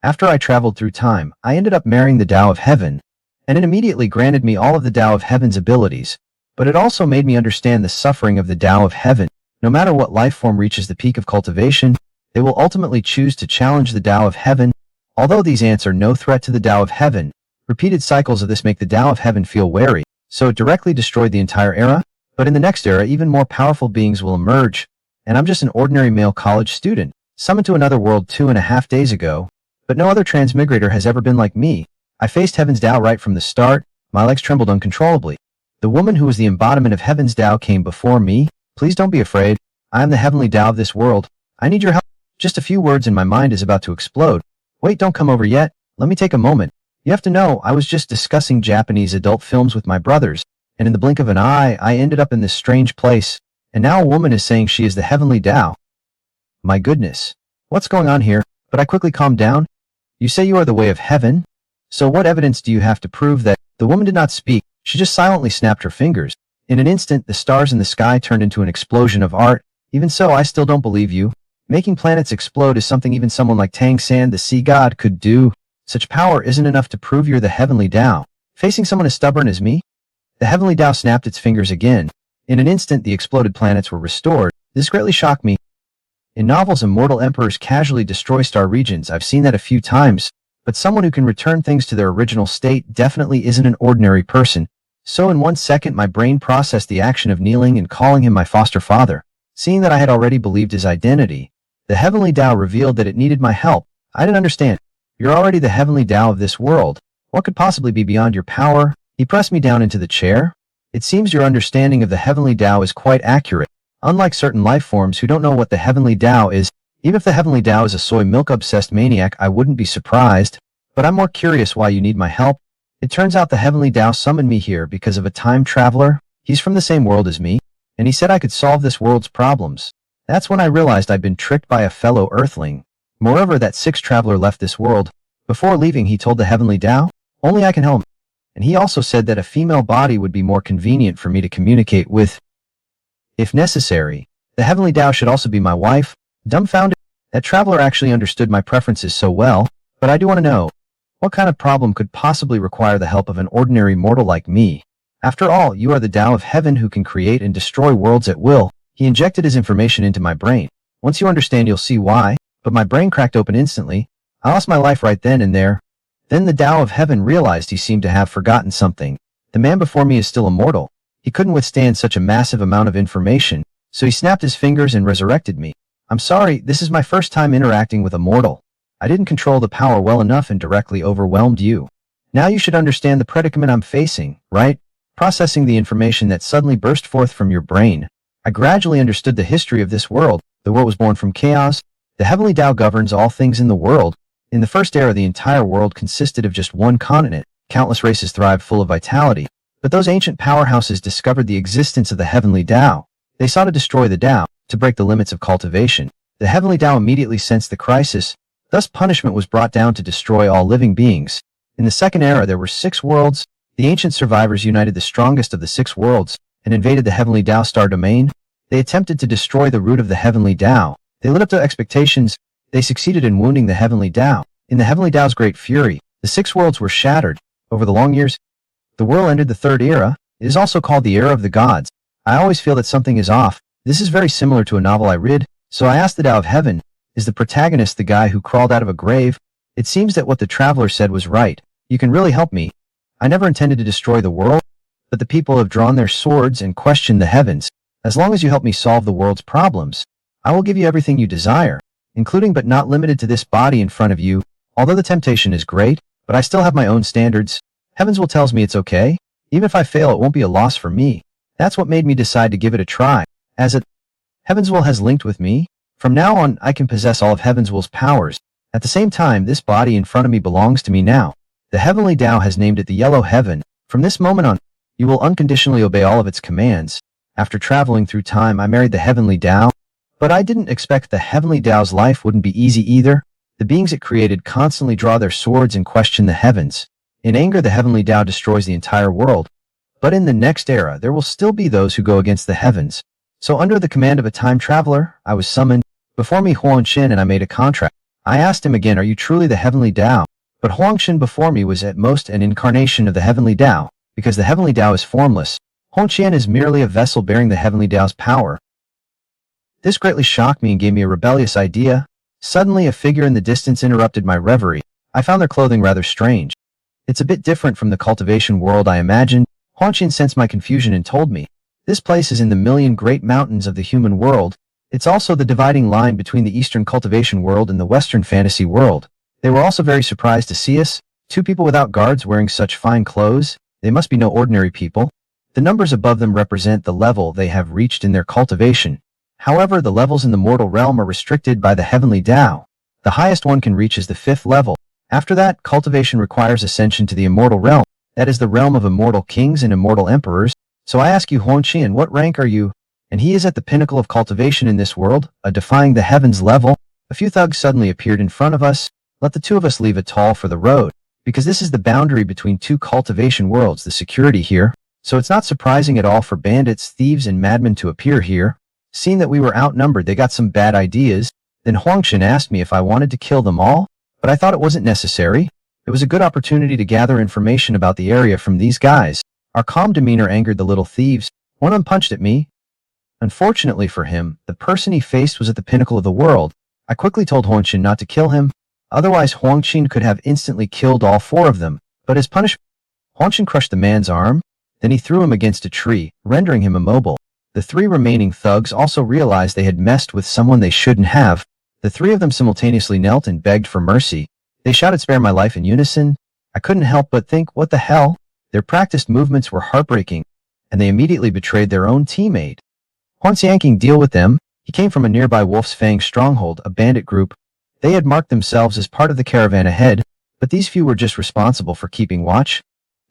After I traveled through time, I ended up marrying the Tao of Heaven, and it immediately granted me all of the Tao of Heaven's abilities, but it also made me understand the suffering of the Tao of Heaven. No matter what life form reaches the peak of cultivation, they will ultimately choose to challenge the Tao of Heaven. Although these ants are no threat to the Tao of Heaven, repeated cycles of this make the Tao of Heaven feel wary, so it directly destroyed the entire era. But in the next era, even more powerful beings will emerge, and I'm just an ordinary male college student, summoned to another world 2.5 days ago. But no other transmigrator has ever been like me. I faced Heaven's Tao right from the start. My legs trembled uncontrollably. The woman who was the embodiment of Heaven's Tao came before me. Please don't be afraid. I am the heavenly Tao of this world. I need your help. Just a few words and my mind is about to explode. Wait, don't come over yet. Let me take a moment. You have to know, I was just discussing Japanese adult films with my brothers, and in the blink of an eye, I ended up in this strange place, and now a woman is saying she is the heavenly Tao. My goodness. What's going on here? But I quickly calmed down. You say you are the way of heaven? So what evidence do you have to prove that? The woman did not speak. She just silently snapped her fingers. In an instant, the stars in the sky turned into an explosion of art. Even so, I still don't believe you. Making planets explode is something even someone like Tang San, the sea god, could do. Such power isn't enough to prove you're the heavenly Tao. Facing someone as stubborn as me? The heavenly Tao snapped its fingers again. In an instant, the exploded planets were restored. This greatly shocked me. In novels, immortal emperors casually destroy star regions. I've seen that a few times. But someone who can return things to their original state definitely isn't an ordinary person. So in 1 second, my brain processed the action of kneeling and calling him my foster father. Seeing that I had already believed his identity, the heavenly Tao revealed that it needed my help. I didn't understand. You're already the heavenly Tao of this world. What could possibly be beyond your power? He pressed me down into the chair. It seems your understanding of the heavenly Tao is quite accurate. Unlike certain life forms who don't know what the heavenly Tao is, even if the heavenly Tao is a soy milk-obsessed maniac, I wouldn't be surprised. But I'm more curious why you need my help. It turns out the heavenly Tao summoned me here because of a time traveler. He's from the same world as me, and he said I could solve this world's problems. That's when I realized I'd been tricked by a fellow Earthling. Moreover, that sixth traveler left this world. Before leaving, he told the heavenly Tao, only I can help him. And he also said that a female body would be more convenient for me to communicate with, if necessary. The heavenly Tao should also be my wife. Dumbfounded, that traveler actually understood my preferences so well. But I do want to know, what kind of problem could possibly require the help of an ordinary mortal like me? After all, you are the Tao of Heaven who can create and destroy worlds at will. He injected his information into my brain. Once you understand, you'll see why. But my brain cracked open instantly. I lost my life right then and there. Then the Tao of Heaven realized he seemed to have forgotten something. The man before me is still immortal. He couldn't withstand such a massive amount of information, so he snapped his fingers and resurrected me. I'm sorry, this is my first time interacting with a mortal. I didn't control the power well enough and directly overwhelmed you. Now you should understand the predicament I'm facing, right? Processing the information that suddenly burst forth from your brain, I gradually understood the history of this world. The world was born from chaos. The heavenly Tao governs all things in the world. In the first era, the entire world consisted of just one continent. Countless races thrived full of vitality. But those ancient powerhouses discovered the existence of the heavenly Tao. They sought to destroy the Tao, to break the limits of cultivation. The heavenly Tao immediately sensed the crisis. Thus punishment was brought down to destroy all living beings. In the second era, there were 6 worlds. The ancient survivors united the strongest of the 6 worlds and invaded the heavenly Tao star domain. They attempted to destroy the root of the heavenly Tao. They lived up to expectations. They succeeded in wounding the heavenly Tao. In the heavenly Tao's great fury, the 6 worlds were shattered. Over the long years, the world entered the third era. It is also called the era of the gods. I always feel that something is off. This is very similar to a novel I read, so I asked the Tao of Heaven, is the protagonist the guy who crawled out of a grave? It seems that what the traveler said was right. You can really help me. I never intended to destroy the world, but the people have drawn their swords and questioned the heavens. As long as you help me solve the world's problems, I will give you everything you desire, including but not limited to this body in front of you. Although the temptation is great, but I still have my own standards. Heaven's will tells me it's okay. Even if I fail, it won't be a loss for me. That's what made me decide to give it a try. Heaven's will has linked with me. From now on, I can possess all of Heaven's will's powers. At the same time, this body in front of me belongs to me now. The heavenly Tao has named it the Yellow Heaven. From this moment on, you will unconditionally obey all of its commands. After traveling through time, I married the heavenly Tao. But I didn't expect the heavenly Tao's life wouldn't be easy either. The beings it created constantly draw their swords and question the heavens. In anger, the heavenly Tao destroys the entire world. But in the next era, there will still be those who go against the heavens. So under the command of a time traveler, I was summoned. Before me Huan Shin and I made a contract. I asked him again, are you truly the heavenly Tao? But Huangshan before me was at most an incarnation of the heavenly Tao, because the heavenly Tao is formless. Hongqian is merely a vessel bearing the heavenly Tao's power. This greatly shocked me and gave me a rebellious idea. Suddenly, a figure in the distance interrupted my reverie. I found their clothing rather strange. It's a bit different from the cultivation world I imagined. Huangshan sensed my confusion and told me, this place is in the million great mountains of the human world. It's also the dividing line between the Eastern cultivation world and the Western fantasy world. They were also very surprised to see us, two people without guards wearing such fine clothes. They must be no ordinary people. The numbers above them represent the level they have reached in their cultivation. However, the levels in the mortal realm are restricted by the heavenly Tao. The highest one can reach is the 5th level. After that, cultivation requires ascension to the immortal realm. That is the realm of immortal kings and immortal emperors. So I ask you, Huangshan, what rank are you? And he is at the pinnacle of cultivation in this world, a defying the heavens level. A few thugs suddenly appeared in front of us. Let the two of us leave a toll for the road, because this is the boundary between two cultivation worlds, the security here. So it's not surprising at all for bandits, thieves, and madmen to appear here. Seeing that we were outnumbered, they got some bad ideas. Then Huangshan asked me if I wanted to kill them all, but I thought it wasn't necessary. It was a good opportunity to gather information about the area from these guys. Our calm demeanor angered the little thieves. One of them punched at me. Unfortunately for him, the person he faced was at the pinnacle of the world. I quickly told Huangshan not to kill him, otherwise Huangshan could have instantly killed all 4 of them. But as punishment, Huangshan crushed the man's arm, then he threw him against a tree, rendering him immobile. The 3 remaining thugs also realized they had messed with someone they shouldn't have. The 3 of them simultaneously knelt and begged for mercy. They shouted, "Spare my life," in unison. I couldn't help but think, what the hell? Their practiced movements were heartbreaking, and they immediately betrayed their own teammate. Huangshan deal with them. He came from a nearby Wolf's Fang stronghold, a bandit group. They had marked themselves as part of the caravan ahead, but these few were just responsible for keeping watch.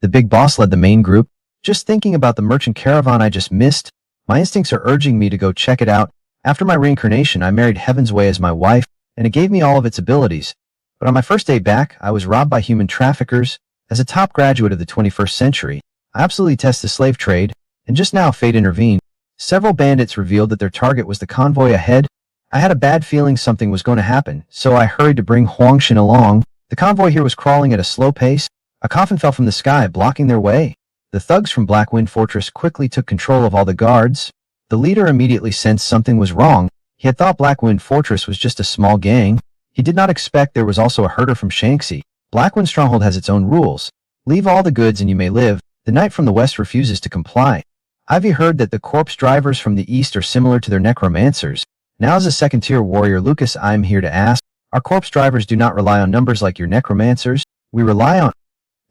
The big boss led the main group. Just thinking about the merchant caravan I just missed, my instincts are urging me to go check it out. After my reincarnation, I married Heaven's Way as my wife, and it gave me all of its abilities. But on my first day back, I was robbed by human traffickers. As a top graduate of the 21st century, I absolutely detest the slave trade, and just now fate intervened. Several bandits revealed that their target was the convoy ahead. I had a bad feeling something was going to happen, so I hurried to bring Huangshan along. The convoy here was crawling at a slow pace. A coffin fell from the sky, blocking their way. The thugs from Blackwind Fortress quickly took control of all the guards. The leader immediately sensed something was wrong. He had thought Blackwind Fortress was just a small gang. He did not expect there was also a herder from Shanxi. Blackwind Stronghold has its own rules. Leave all the goods and you may live. The knight from the west refuses to comply. I've heard that the corpse drivers from the east are similar to their necromancers. Now as a second-tier warrior, Lucas, I'm here to ask, our corpse drivers do not rely on numbers like your necromancers. We rely on...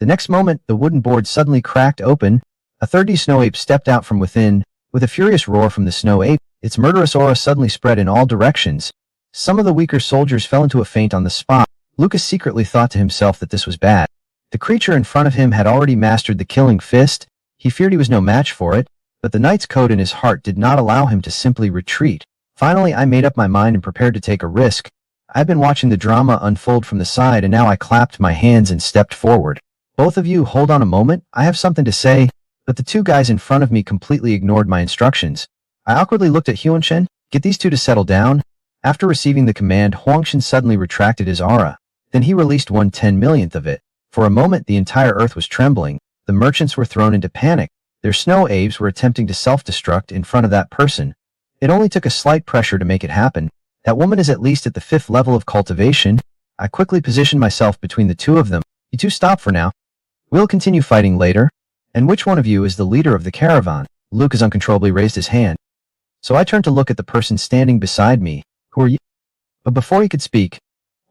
The next moment, the wooden board suddenly cracked open. A 30 snow ape stepped out from within. With a furious roar from the snow ape, its murderous aura suddenly spread in all directions. Some of the weaker soldiers fell into a faint on the spot. Lucas secretly thought to himself that this was bad. The creature in front of him had already mastered the killing fist. He feared he was no match for it, but the knight's code in his heart did not allow him to simply retreat. Finally, I made up my mind and prepared to take a risk. I've been watching the drama unfold from the side, and now I clapped my hands and stepped forward. Both of you, hold on a moment, I have something to say. But the 2 guys in front of me completely ignored my instructions. I awkwardly looked at Huangshan. Get these 2 to settle down. After receiving the command, Huangshan suddenly retracted his aura. Then he released 1/10,000,000th of it. For a moment, the entire earth was trembling. The merchants were thrown into panic. Their snow apes were attempting to self-destruct in front of that person. It only took a slight pressure to make it happen. That woman is at least at the 5th level of cultivation. I quickly positioned myself between the 2 of them. You 2 stop for now. We'll continue fighting later. And which one of you is the leader of the caravan? Lucas uncontrollably raised his hand. So I turned to look at the person standing beside me. Who are you? But before he could speak,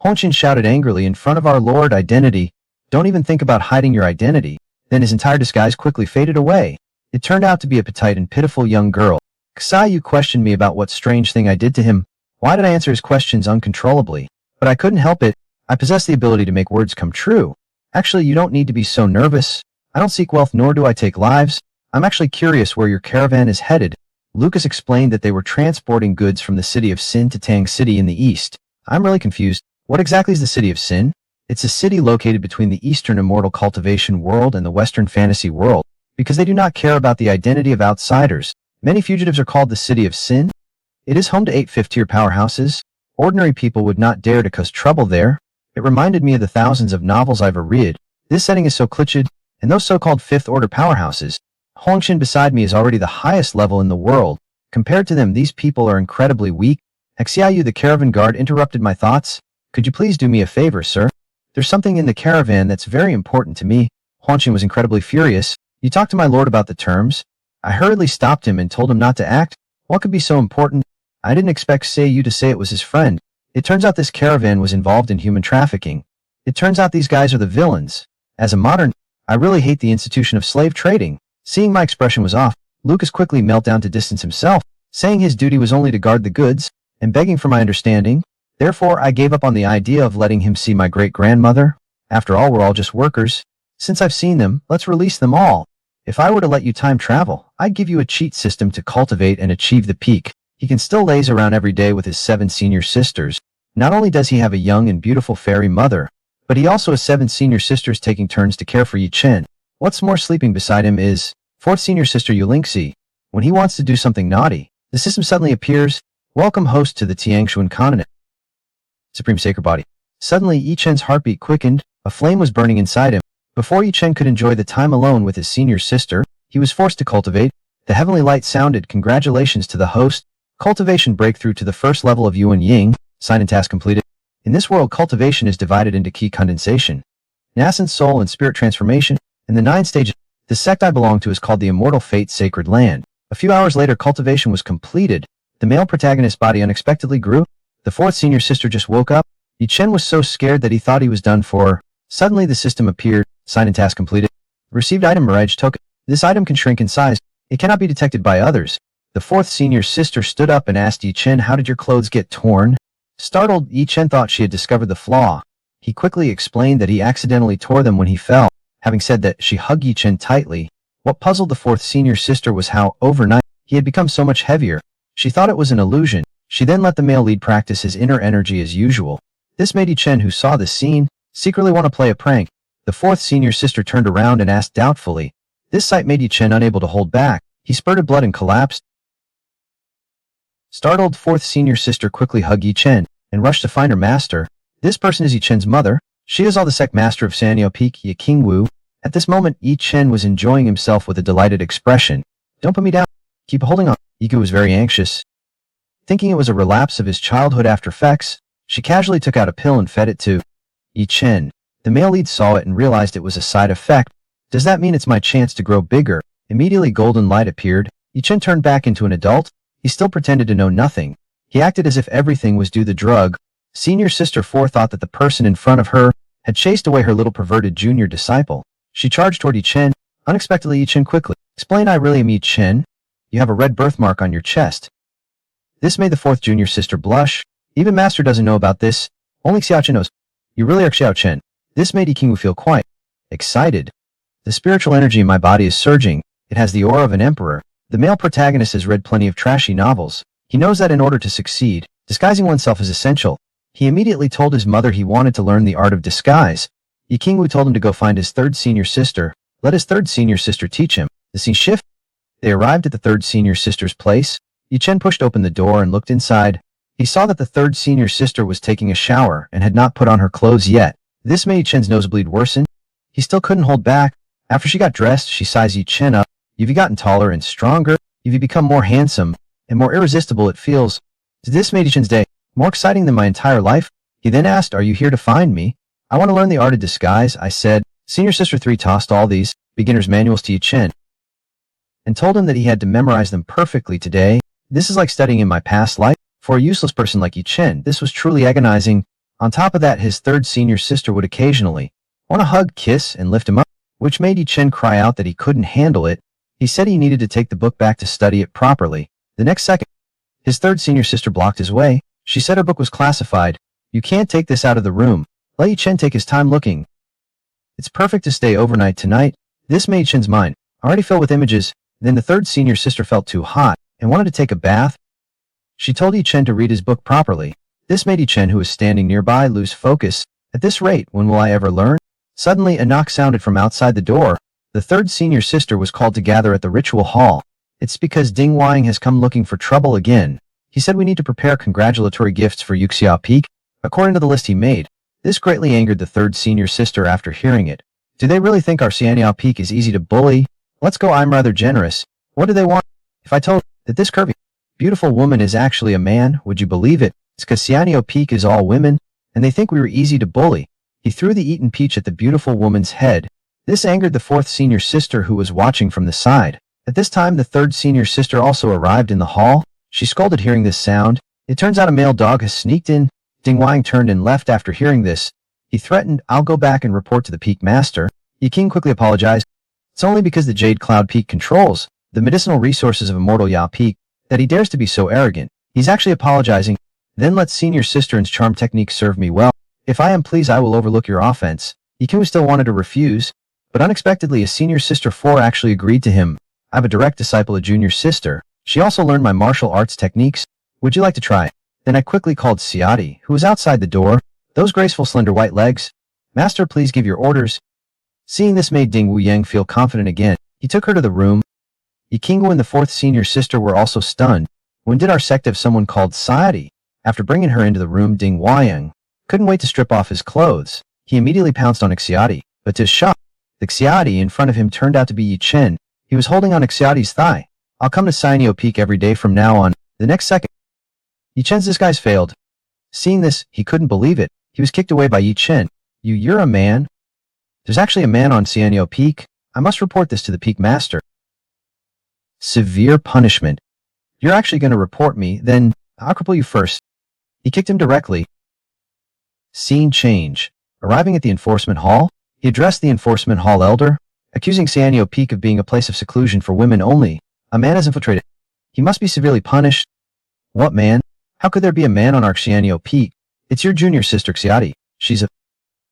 Huangshan shouted angrily, in front of our Lord Identity, don't even think about hiding your identity. Then his entire disguise quickly faded away. It turned out to be a petite and pitiful young girl. Ksai, you questioned me about what strange thing I did to him. Why did I answer his questions uncontrollably? But I couldn't help it. I possess the ability to make words come true. Actually, you don't need to be so nervous. I don't seek wealth, nor do I take lives. I'm actually curious where your caravan is headed. Lucas explained that they were transporting goods from the city of Sin to Tang City in the east. I'm really confused. What exactly is the city of Sin? It's a city located between the eastern immortal cultivation world and the western fantasy world, because they do not care about the identity of outsiders. Many fugitives are called the city of Sin. It is home to 8 fifth-tier powerhouses. Ordinary people would not dare to cause trouble there. It reminded me of the thousands of novels I've read. This setting is so cliché, and those so-called fifth-order powerhouses. Hongshin beside me is already the highest level in the world. Compared to them, these people are incredibly weak. Xiaoyu the caravan guard interrupted my thoughts. Could you please do me a favor, sir? There's something in the caravan that's very important to me. Hongshin was incredibly furious. You talked to my lord about the terms? I hurriedly stopped him and told him not to act. What could be so important? I didn't expect Seiyu to say it was his friend. It turns out this caravan was involved in human trafficking. It turns out these guys are the villains. As a modern, I really hate the institution of slave trading. Seeing my expression was off, Lucas quickly knelt down to distance himself, saying his duty was only to guard the goods, and begging for my understanding. Therefore, I gave up on the idea of letting him see my great-grandmother. After all, we're all just workers. Since I've seen them, let's release them all. If I were to let you time travel, I'd give you a cheat system to cultivate and achieve the peak. He can still laze around every day with his 7 senior sisters. Not only does he have a young and beautiful fairy mother, but he also has 7 senior sisters taking turns to care for Yi Chen. What's more, sleeping beside him is 4th senior sister Yulingxi. When he wants to do something naughty, the system suddenly appears. Welcome host to the Tiangshuan continent. Supreme Sacred Body. Suddenly, Yi Chen's heartbeat quickened. A flame was burning inside him. Before Yi Chen could enjoy the time alone with his senior sister, he was forced to cultivate. The heavenly light sounded. Congratulations to the host. Cultivation breakthrough to the first level of Yuan Ying. Sign and task completed. In this world, cultivation is divided into key condensation, nascent soul and spirit transformation, and the 9 stages. The sect I belong to is called the Immortal Fate Sacred Land. A few hours later, cultivation was completed. The male protagonist's body unexpectedly grew. The 4th senior sister just woke up. Yi Chen was so scared that he thought he was done for. Suddenly the system appeared. Sign and task completed. Received item Mirage token. This item can shrink in size. It cannot be detected by others. The 4th senior sister stood up and asked Yi Chen, how did your clothes get torn? Startled, Yi Chen thought she had discovered the flaw. He quickly explained that he accidentally tore them when he fell. Having said that, she hugged Yi Chen tightly. What puzzled the 4th senior sister was how, overnight, he had become so much heavier. She thought it was an illusion. She then let the male lead practice his inner energy as usual. This made Yi Chen, who saw this scene, secretly want to play a prank. The 4th senior sister turned around and asked doubtfully. This sight made Yi Chen unable to hold back. He spurted blood and collapsed. Startled, 4th senior sister quickly hugged Yi Chen and rushed to find her master. This person is Yi Chen's mother. She is all the sect master of Sanyo Peak, Yi Qingwu. At this moment, Yi Chen was enjoying himself with a delighted expression. Don't put me down. Keep holding on. Yiku was very anxious. Thinking it was a relapse of his childhood after effects, she casually took out a pill and fed it to Yi Chen. The male lead saw it and realized it was a side effect. Does that mean it's my chance to grow bigger? Immediately golden light appeared. Yi Chen turned back into an adult. He still pretended to know nothing. He acted as if everything was due the drug. Senior Sister 4 thought that the person in front of her had chased away her little perverted junior disciple. She charged toward Yi Chen. Unexpectedly, Yi Chen quickly explained, I really am Yi Chen. You have a red birthmark on your chest. This made the 4th junior sister blush. Even Master doesn't know about this. Only Xiao Chen knows. You really are Xiao Chen. This made Yi Qingwu feel quite excited. The spiritual energy in my body is surging. It has the aura of an emperor. The male protagonist has read plenty of trashy novels. He knows that in order to succeed, disguising oneself is essential. He immediately told his mother he wanted to learn the art of disguise. Yi Qingwu told him to go find his 3rd senior sister. Let his 3rd senior sister teach him. The scene shifted. They arrived at the 3rd senior sister's place. Yi Chen pushed open the door and looked inside. He saw that the 3rd senior sister was taking a shower and had not put on her clothes yet. This made Yi Chen's nosebleed worsen. He still couldn't hold back. After she got dressed, she sized Yi Chen up. You've gotten taller and stronger. You've become more handsome and more irresistible it feels. This made Yi Chen's day more exciting than my entire life. He then asked, are you here to find me? I want to learn the art of disguise, I said. Senior Sister 3 tossed all these beginner's manuals to Yi Chen and told him that he had to memorize them perfectly today. This is like studying in my past life. For a useless person like Yi Chen, this was truly agonizing. On top of that, his 3rd senior sister would occasionally want to hug, kiss, and lift him up, which made Yi Chen cry out that he couldn't handle it. He said he needed to take the book back to study it properly. The next second, his 3rd senior sister blocked his way. She said her book was classified. You can't take this out of the room. Let Yi Chen take his time looking. It's perfect to stay overnight tonight. This made Chen's mind already filled with images. Then the 3rd senior sister felt too hot and wanted to take a bath. She told Yi Chen to read his book properly. This made Yi Chen, who was standing nearby, lose focus. At this rate, when will I ever learn? Suddenly, a knock sounded from outside the door. The 3rd senior sister was called to gather at the ritual hall. It's because Ding Wang has come looking for trouble again. He said we need to prepare congratulatory gifts for Yuxia Peak, according to the list he made. This greatly angered the third senior sister after hearing it. Do they really think our Xianyao Peak is easy to bully? Let's go, I'm rather generous. What do they want? If I told that this curvy, beautiful woman is actually a man, would you believe it? It's because Xianyao Peak is all women, and they think we were easy to bully. He threw the eaten peach at the beautiful woman's head. This angered the fourth senior sister who was watching from the side. At this time, the third senior sister also arrived in the hall. She scolded hearing this sound. It turns out a male dog has sneaked in. Ding Wang turned and left after hearing this. He threatened, I'll go back and report to the Peak Master. Yi King quickly apologized. It's only because the Jade Cloud Peak controls the medicinal resources of Immortal Yao Peak that he dares to be so arrogant. He's actually apologizing. Then let senior sister and charm technique serve me well. If I am pleased, I will overlook your offense. Yi King still wanted to refuse, but unexpectedly a senior sister 4 actually agreed to him. I have a direct disciple, a junior sister. She also learned my martial arts techniques. Would you like to try? Then I quickly called Siati, who was outside the door. Those graceful slender white legs. Master, please give your orders. Seeing this made Ding Wuyang feel confident again. He took her to the room. Yi Qinggu and the fourth senior sister were also stunned. When did our sect have someone called Siati? After bringing her into the room, Ding Wuyang couldn't wait to strip off his clothes. He immediately pounced on Xiati, but to his shock, the Xiati in front of him turned out to be Yi Chen. He was holding on Xiati's thigh. I'll come to Xianyao Peak every day from now on. The next second, Yi Chen's disguise failed. Seeing this, he couldn't believe it. He was kicked away by Yi Chen. You're a man? There's actually a man on Xianyao Peak. I must report this to the Peak Master. Severe punishment. You're actually going to report me, then I'll cripple you first. He kicked him directly. Scene change. Arriving at the enforcement hall, he addressed the enforcement hall elder, accusing Xianyao Peak of being a place of seclusion for women only. A man has infiltrated. He must be severely punished. What man? How could there be a man on our Xianyao Peak? It's your junior sister Xiati. She's a...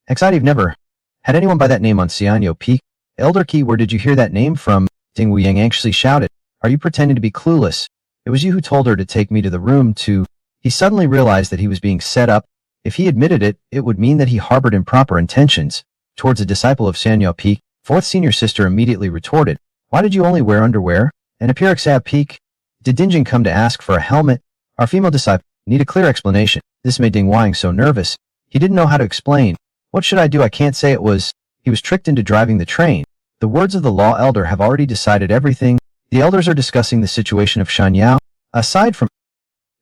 Xiati've never had anyone by that name on Xianyao Peak. Elder Qi, where did you hear that name from? Ding Wuyang anxiously shouted. Are you pretending to be clueless? It was you who told her to take me to the room to... He suddenly realized that he was being set up. If he admitted it, it would mean that he harbored improper intentions towards a disciple of Xianyao Peak. Fourth senior sister immediately retorted. Why did you only wear underwear and appear at Xianyao Peak? Did Dingjing come to ask for a helmet? Our female disciple need a clear explanation. This made Ding Wuyang so nervous. He didn't know how to explain. What should I do? I can't say it was. He was tricked into driving the train. The words of the law elder have already decided everything. The elders are discussing the situation of Shanyao. Aside from,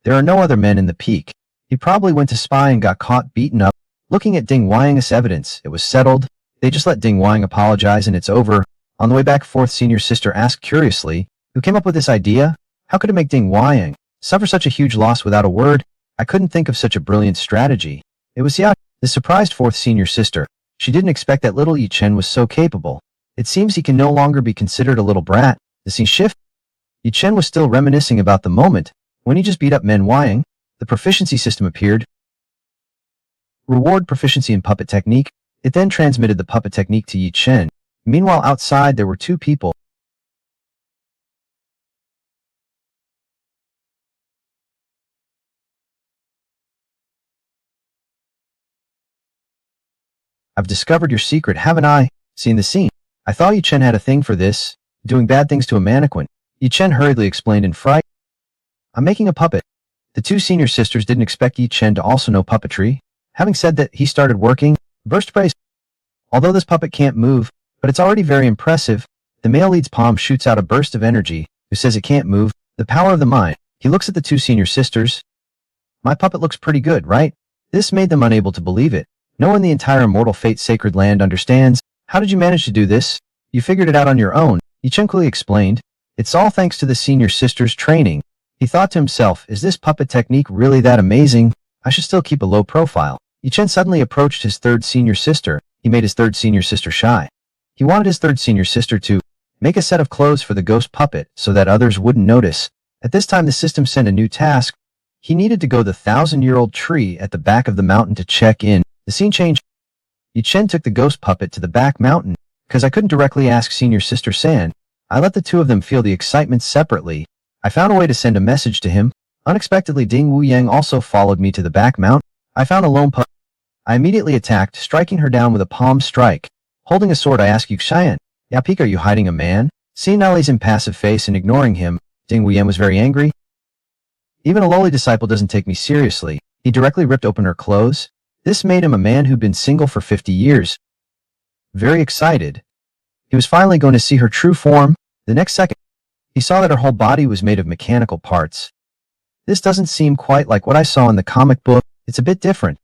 there are no other men in the peak. He probably went to spy and got caught beaten up. Looking at Ding Wuyang's evidence, it was settled. They just let Ding Wuyang apologize and it's over. On the way back, fourth senior sister asked curiously, who came up with this idea? How could it make Ding Wuyang suffer such a huge loss without a word? I couldn't think of such a brilliant strategy. It was Xiao, the surprised fourth senior sister. She didn't expect that little Yi Chen was so capable. It seems he can no longer be considered a little brat. The scene shift. Yi Chen was still reminiscing about the moment when he just beat up Men Wuyang. The proficiency system appeared. Reward proficiency in puppet technique. It then transmitted the puppet technique to Yi Chen. Meanwhile, outside there were two people. I've discovered your secret, haven't I? Seen the scene. I thought Yi Chen had a thing for this, doing bad things to a mannequin. Yi Chen hurriedly explained in fright. I'm making a puppet. The two senior sisters didn't expect Yi Chen to also know puppetry. Having said that, he started working. Burst praise. Although this puppet can't move, but it's already very impressive. The male lead's palm shoots out a burst of energy, who says it can't move. The power of the mind. He looks at the two senior sisters. My puppet looks pretty good, right? This made them unable to believe it. No one in the entire Immortal Fate Sacred Land understands. How did you manage to do this? You figured it out on your own, Yi Chen quickly explained. It's all thanks to the senior sister's training. He thought to himself, is this puppet technique really that amazing? I should still keep a low profile. Yi Chen suddenly approached his third senior sister. He made his third senior sister shy. He wanted his third senior sister to make a set of clothes for the ghost puppet so that others wouldn't notice. At this time, the system sent a new task. He needed to go the 1,000-year-old tree at the back of the mountain to check in. The scene changed. Yi Chen took the ghost puppet to the back mountain. Because I couldn't directly ask senior sister San, I let the two of them feel the excitement separately. I found a way to send a message to him. Unexpectedly, Ding Wuyang also followed me to the back mount. I found a lone puppet. I immediately attacked, striking her down with a palm strike. Holding a sword, I asked Yuxian, Yapik, are you hiding a man? Seeing Ali's impassive face and ignoring him, Ding Wuyang was very angry. Even a lowly disciple doesn't take me seriously. He directly ripped open her clothes. This made him a man who'd been single for 50 years. Very excited. He was finally going to see her true form. The next second, he saw that her whole body was made of mechanical parts. This doesn't seem quite like what I saw in the comic book. It's a bit different.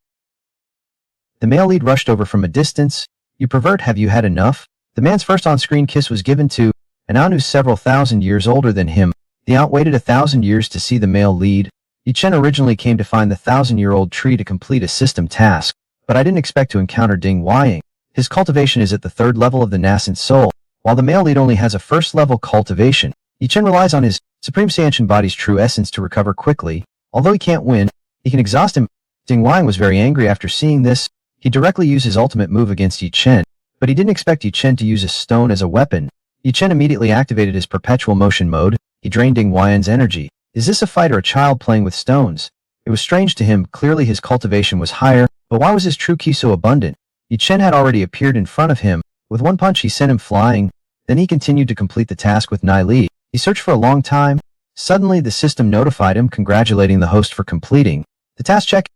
The male lead rushed over from a distance. You pervert, have you had enough? The man's first on-screen kiss was given to an aunt who's several thousand years older than him. The aunt waited 1,000 years to see the male lead. Yichen originally came to find the 1,000-year-old tree to complete a system task, but I didn't expect to encounter Ding Huaying. His cultivation is at the 3rd level of the nascent soul, while the male lead only has a 1st-level cultivation. Yichen relies on his Supreme Saiyan body's true essence to recover quickly. Although he can't win, he can exhaust him. Ding Huaying was very angry after seeing this. He directly used his ultimate move against Yichen, but he didn't expect Yichen to use a stone as a weapon. Yichen immediately activated his perpetual motion mode. He drained Ding Huaying's energy. Is this a fight or a child playing with stones? It was strange to him. Clearly his cultivation was higher, but why was his true ki so abundant? Yichen had already appeared in front of him. With one punch he sent him flying. Then he continued to complete the task with Nai Li. He searched for a long time. Suddenly the system notified him, congratulating the host for completing the task check.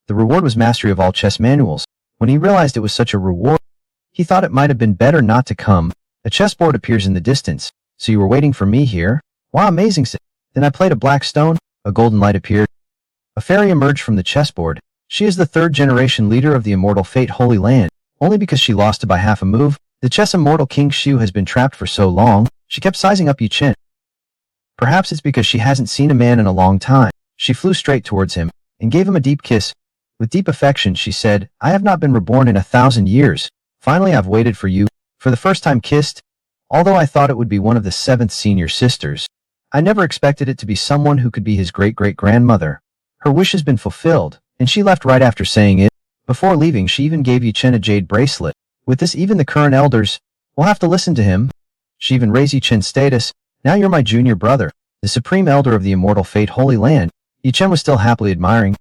The reward was mastery of all chess manuals. When he realized it was such a reward, he thought it might have been better not to come. A chessboard appears in the distance. So you were waiting for me here? Wow, amazing. Then I played a black stone. A golden light appeared. A fairy emerged from the chessboard. She is the 3rd-generation leader of the immortal Fate Holy Land. Only because she lost to by half a move, the chess immortal King Xiu has been trapped for so long. She kept sizing up Yichen. Perhaps it's because she hasn't seen a man in a long time. She flew straight towards him and gave him a deep kiss. With deep affection, she said, I have not been reborn in 1,000 years. Finally, I've waited for you. For the first time kissed. Although I thought it would be one of the 7th senior sisters, I never expected it to be someone who could be his great-great-grandmother. Her wish has been fulfilled, and she left right after saying it. Before leaving, she even gave Yichen a jade bracelet. With this, even the current elders will have to listen to him. She even raised Yichen's status. Now you're my junior brother, the supreme elder of the immortal Fate Holy Land. Yichen was still happily admiring.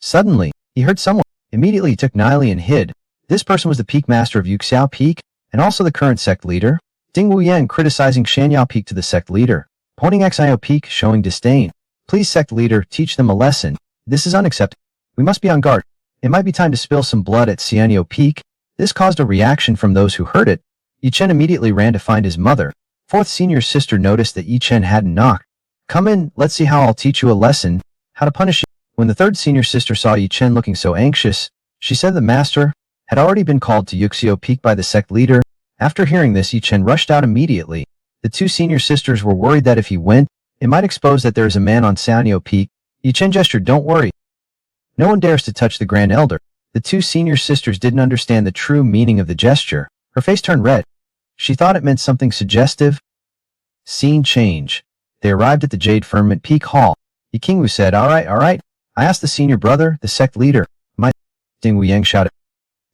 Suddenly, he heard someone. Immediately he took Nili and hid. This person was the peak master of Yuxiao Peak, and also the current sect leader. Ding Wuyang criticizing Shanyao Peak to the sect leader, pointing Xio Peak, showing disdain. Please, sect leader, teach them a lesson. This is unacceptable. We must be on guard. It might be time to spill some blood at Xianyo Peak. This caused a reaction from those who heard it. Yichen immediately ran to find his mother. 4th senior sister noticed that Yichen hadn't knocked. Come in, let's see how I'll teach you a lesson. How to punish you. When the 3rd senior sister saw Yichen looking so anxious, she said the master had already been called to Yuxio Peak by the sect leader. After hearing this, Yichen rushed out immediately. The 2 senior sisters were worried that if he went, it might expose that there is a man on Sanyo Peak. Yichen gestured, don't worry. No one dares to touch the Grand Elder. The 2 senior sisters didn't understand the true meaning of the gesture. Her face turned red. She thought it meant something suggestive. Scene change. They arrived at the Jade Firmament Peak Hall. Yikingwu said, all right. I asked the senior brother, the sect leader. Ding Wuyang shouted.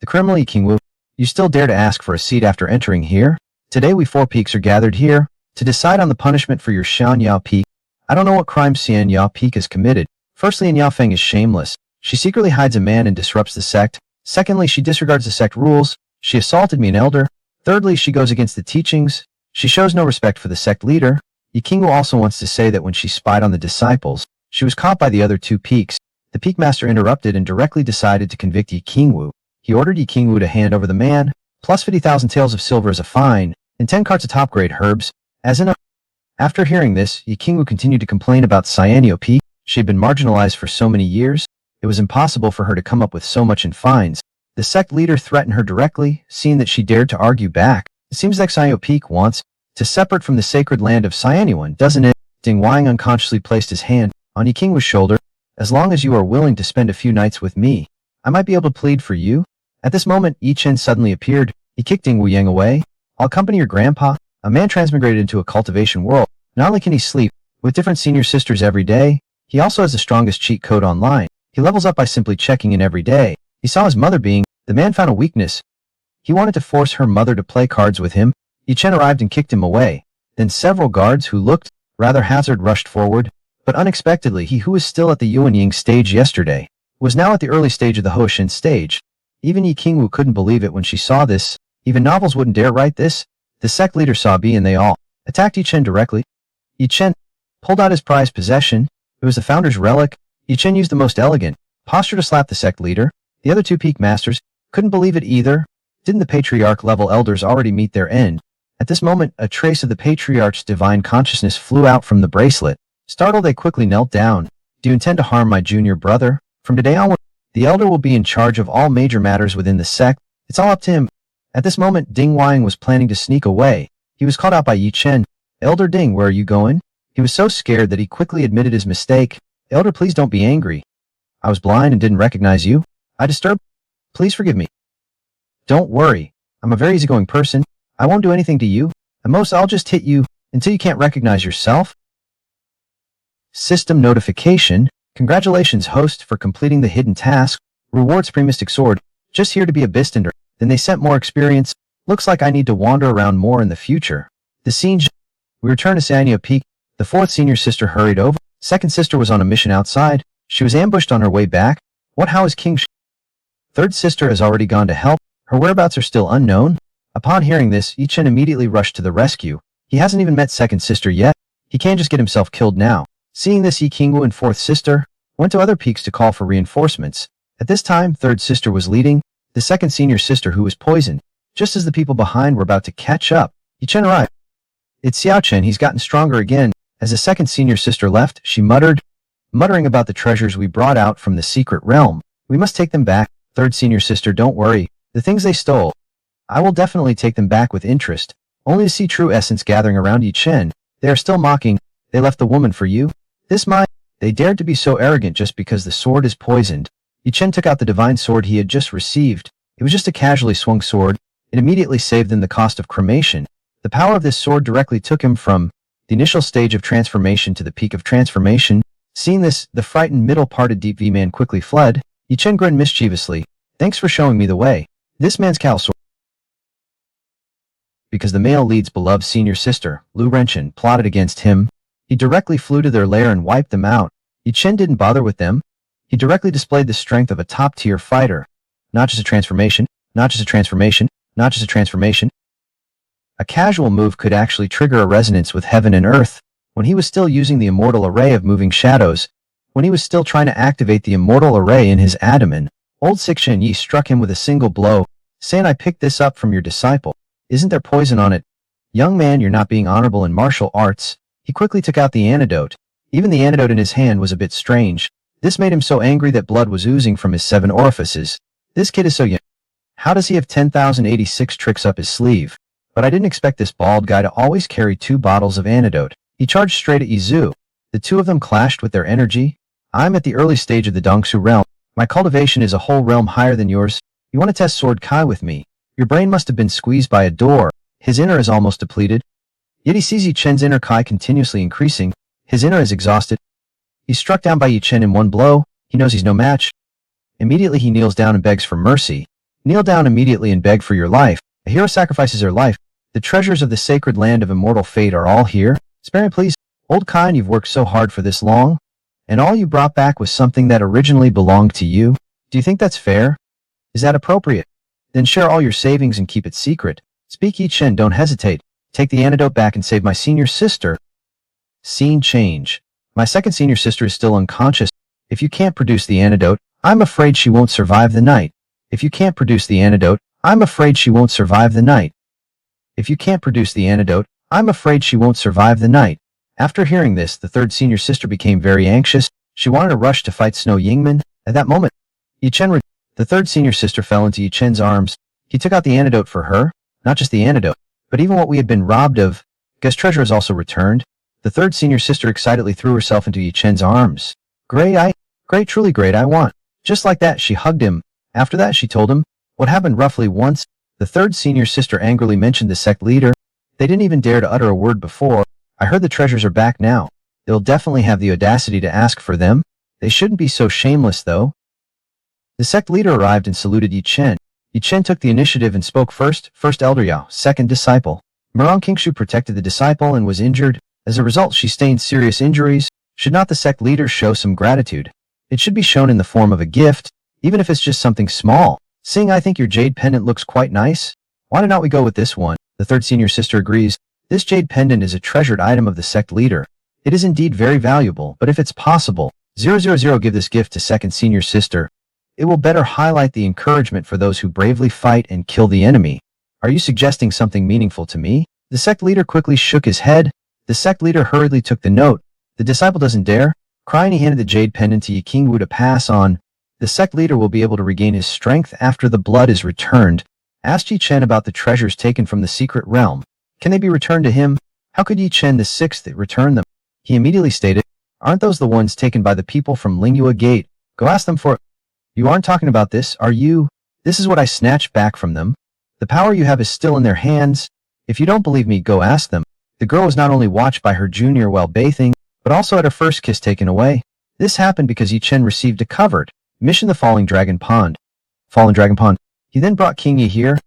The criminal Yikingwu, you still dare to ask for a seat after entering here? Today we 4 peaks are gathered here to decide on the punishment for your Shan Yao Peak. I don't know what crime Xian Yao Peak has committed. Firstly, Yan Yao Feng is shameless. She secretly hides a man and disrupts the sect. Secondly, she disregards the sect rules. She assaulted me, an elder. Thirdly, she goes against the teachings. She shows no respect for the sect leader. Yikingwu also wants to say that when she spied on the disciples, she was caught by the other 2 peaks. The peak master interrupted and directly decided to convict Yikingwu. He ordered Yikingwu to hand over the man, plus 50,000 taels of silver as a fine, and 10 carts of top-grade herbs, as in a... After hearing this, Yikingwu continued to complain about Cyanio Peak. She had been marginalized for so many years. It was impossible for her to come up with so much in fines. The sect leader threatened her directly, seeing that she dared to argue back. It seems like Cyanio Peak wants to separate from the sacred land of Cyanyuan, doesn't it? Ding Wang unconsciously placed his hand on Yikingwu's shoulder. As long as you are willing to spend a few nights with me, I might be able to plead for you. At this moment, Yi Chen suddenly appeared. He kicked Ding Wuyang away. I'll accompany your grandpa. A man transmigrated into a cultivation world. Not only can he sleep with different senior sisters every day, he also has the strongest cheat code online. He levels up by simply checking in every day. He saw his mother being. The man found a weakness. He wanted to force her mother to play cards with him. Yi Chen arrived and kicked him away. Then several guards who looked rather hazard rushed forward. But unexpectedly, he who was still at the Yuan Ying stage yesterday was now at the early stage of the Hoshin stage. Even Yi Qingwu couldn't believe it when she saw this. Even novels wouldn't dare write this. The sect leader saw B and they all attacked Yi Chen directly. Yi Chen pulled out his prized possession. It It was the founder's relic. Yi Chen used the most elegant posture to slap the sect leader. The other two peak masters couldn't believe it either. Didn't the patriarch-level elders already meet their end? At this moment, a trace of the patriarch's divine consciousness flew out from the bracelet. Startled, they quickly knelt down. Do you intend to harm my junior brother? From today onward, the elder will be in charge of all major matters within the sect. It's all up to him. At this moment, Ding Wang was planning to sneak away. He was caught out by Yi Chen. Elder Ding, where are you going? He was so scared that he quickly admitted his mistake. Elder, please don't be angry. I was blind and didn't recognize you. I disturbed. Please forgive me. Don't worry. I'm a very easygoing person. I won't do anything to you. At most, I'll just hit you until you can't recognize yourself. System notification. Congratulations, host, for completing the hidden task. Reward Supreme Mystic Sword. Just here to be a bystander. Then they sent more experience. Looks like I need to wander around more in the future. The scene. We return to Sanya Peak. The fourth senior sister hurried over. Second sister was on a mission outside. She was ambushed on her way back. How is King? Third sister has already gone to help. Her whereabouts are still unknown. Upon hearing this, Yi Chen immediately rushed to the rescue. He hasn't even met second sister yet. He can't just get himself killed now. Seeing this, Yi Qingwu and fourth sister went to other peaks to call for reinforcements. At this time, third sister was leading the second senior sister, who was poisoned. Just as the people behind were about to catch up, Yi Chen arrived. It's Xiao Chen, he's gotten stronger again. As the second senior sister left, she muttering about the treasures we brought out from the secret realm. We must take them back. Third senior sister, don't worry. The things they stole, I will definitely take them back with interest. Only to see true essence gathering around Yi Chen. They are still mocking. They left the woman for you. They dared to be so arrogant just because the sword is poisoned. Yi Chen took out the divine sword he had just received. It was just a casually swung sword. It immediately saved them the cost of cremation. The power of this sword directly took him from the initial stage of transformation to the peak of transformation. Seeing this, the frightened middle-parted Deep V man quickly fled. Yi Chen grinned mischievously. Thanks for showing me the way. This man's cowl sword. Because the male lead's beloved senior sister, Lu Renchen, plotted against him, he directly flew to their lair and wiped them out. Yi Chen didn't bother with them. He directly displayed the strength of a top-tier fighter. Not just a transformation, not just a transformation, not just a transformation. A casual move could actually trigger a resonance with heaven and earth. When he was still using the immortal array of moving shadows, when he was still trying to activate the immortal array in his abdomen, old Sixshen Yi struck him with a single blow, saying, I picked this up from your disciple. Isn't there poison on it? Young man, you're not being honorable in martial arts. He quickly took out the antidote. Even the antidote in his hand was a bit strange. This made him so angry that blood was oozing from his 7 orifices. This kid is so young. How does he have 10,086 tricks up his sleeve? But I didn't expect this bald guy to always carry 2 bottles of antidote. He charged straight at Yizu. The two of them clashed with their energy. I'm at the early stage of the Dongsu realm. My cultivation is a whole realm higher than yours. You want to test Sword Kai with me? Your brain must have been squeezed by a door. His inner is almost depleted. Yet he sees Yi Chen's inner Kai continuously increasing. His inner is exhausted. He's struck down by Yi Chen in one blow. He knows he's no match. Immediately he kneels down and begs for mercy. Kneel down immediately and beg for your life. A hero sacrifices her life. The treasures of the sacred land of immortal fate are all here. Spare me, please. Old Kine, you've worked so hard for this long, and all you brought back was something that originally belonged to you. Do you think that's fair? Is that appropriate? Then share all your savings and keep it secret. Speak, Yi Chen, don't hesitate. Take the antidote back and save my senior sister. Scene change. My second senior sister is still unconscious. If you can't produce the antidote, I'm afraid she won't survive the night. If you can't produce the antidote, I'm afraid she won't survive the night. If you can't produce the antidote, I'm afraid she won't survive the night. After hearing this, the third senior sister became very anxious. She wanted to rush to fight Snow Yingman. At that moment, Yi Chen, the third senior sister, fell into Yi Chen's arms. He took out the antidote for her. Not just the antidote, but even what we had been robbed of. Guess treasure is also returned. The third senior sister excitedly threw herself into Yi Chen's arms. Great, truly great, I want. Just like that, she hugged him. After that, she told him what happened roughly once. The third senior sister angrily mentioned the sect leader. They didn't even dare to utter a word before. I heard the treasures are back now. They'll definitely have the audacity to ask for them. They shouldn't be so shameless, though. The sect leader arrived and saluted Yi Chen. Yi Chen took the initiative and spoke first Elder Yao, second disciple. Murong Kingshu protected the disciple and was injured. As a result, she sustained serious injuries. Should not the sect leader show some gratitude? It should be shown in the form of a gift, even if it's just something small. Seeing I think your jade pendant looks quite nice. Why did not we go with this one? The third senior sister agrees. This jade pendant is a treasured item of the sect leader. It is indeed very valuable, but if it's possible, 000 give this gift to second senior sister. It will better highlight the encouragement for those who bravely fight and kill the enemy. Are you suggesting something meaningful to me? The sect leader quickly shook his head. The sect leader hurriedly took the note. The disciple doesn't dare. Crying, he handed the jade pendant to Yi Qingwu to pass on. The sect leader will be able to regain his strength after the blood is returned. Asked Yi Chen about the treasures taken from the secret realm. Can they be returned to him? How could Yi Chen the Sixth return them? He immediately stated, aren't those the ones taken by the people from Lingua Gate? Go ask them for it. You aren't talking about this, are you? This is what I snatched back from them. The power you have is still in their hands. If you don't believe me, go ask them. The girl was not only watched by her junior while bathing, but also had her first kiss taken away. This happened because Yi Chen received a covered mission, the Falling Dragon Pond. Fallen Dragon Pond. He then brought King Yi here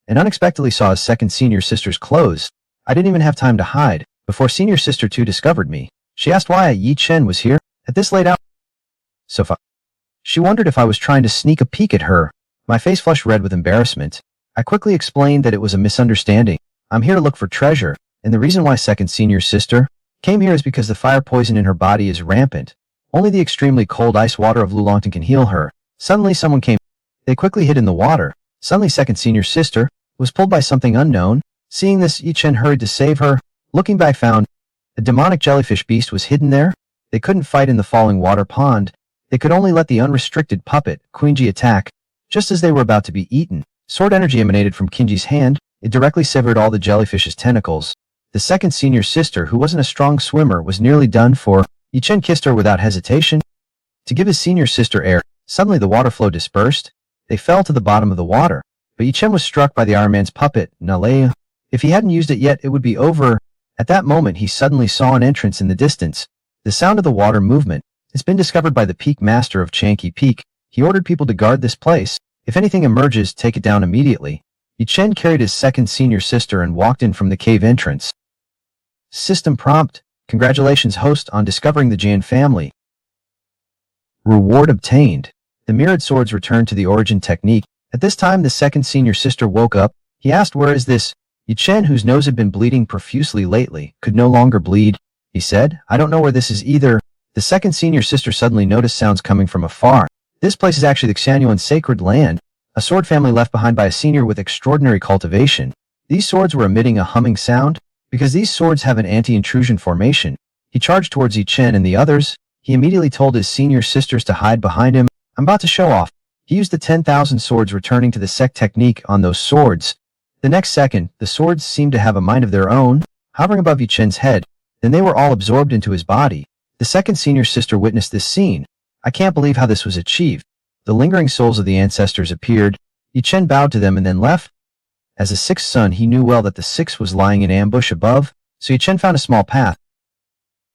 and unexpectedly saw his second senior sister's clothes. I didn't even have time to hide before senior sister 2 discovered me. She asked why Yi Chen was here at this late hour. So far, she wondered if I was trying to sneak a peek at her. My face flushed red with embarrassment. I quickly explained that it was a misunderstanding. I'm here to look for treasure, and the reason why second senior sister came here is because the fire poison in her body is rampant. Only the extremely cold ice water of Lulongtan can heal her. Suddenly someone came. They quickly hid in the water. Suddenly second senior sister was pulled by something unknown. Seeing this, Yi Chen hurried to save her. Looking back, found a demonic jellyfish beast was hidden there. They couldn't fight in the falling water pond. They could only let the unrestricted puppet, Queenji, attack. Just as they were about to be eaten, sword energy emanated from Kinji's hand. It directly severed all the jellyfish's tentacles. The second senior sister, who wasn't a strong swimmer, was nearly done for. Yi Chen kissed her without hesitation. To give his senior sister air, suddenly the water flow dispersed. They fell to the bottom of the water. But Yi Chen was struck by the Iron Man's puppet, Nalea. If he hadn't used it yet, it would be over. At that moment, he suddenly saw an entrance in the distance. The sound of the water movement. It's been discovered by the Peak Master of Chanqi Peak. He ordered people to guard this place. If anything emerges, take it down immediately. Yi Chen carried his second senior sister and walked in from the cave entrance. System prompt. Congratulations, host, on discovering the Jian family. Reward obtained. The mirrored swords returned to the origin technique. At this time, the second senior sister woke up. He asked, where is this? Yi Chen, whose nose had been bleeding profusely lately, could no longer bleed. He said, I don't know where this is either. The second senior sister suddenly noticed sounds coming from afar. This place is actually the Xianyuan sacred land, a sword family left behind by a senior with extraordinary cultivation. These swords were emitting a humming sound. Because these swords have an anti-intrusion formation, he charged towards Yi Chen and the others. He immediately told his senior sisters to hide behind him. I'm about to show off. He used the 10,000 swords, returning to the sect technique on those swords. The next second, the swords seemed to have a mind of their own, hovering above Yi Chen's head. Then they were all absorbed into his body. The second senior sister witnessed this scene. I can't believe how this was achieved. The lingering souls of the ancestors appeared. Yi Chen bowed to them and then left. As a sixth son, he knew well that the sixth was lying in ambush above, so Yi Chen found a small path.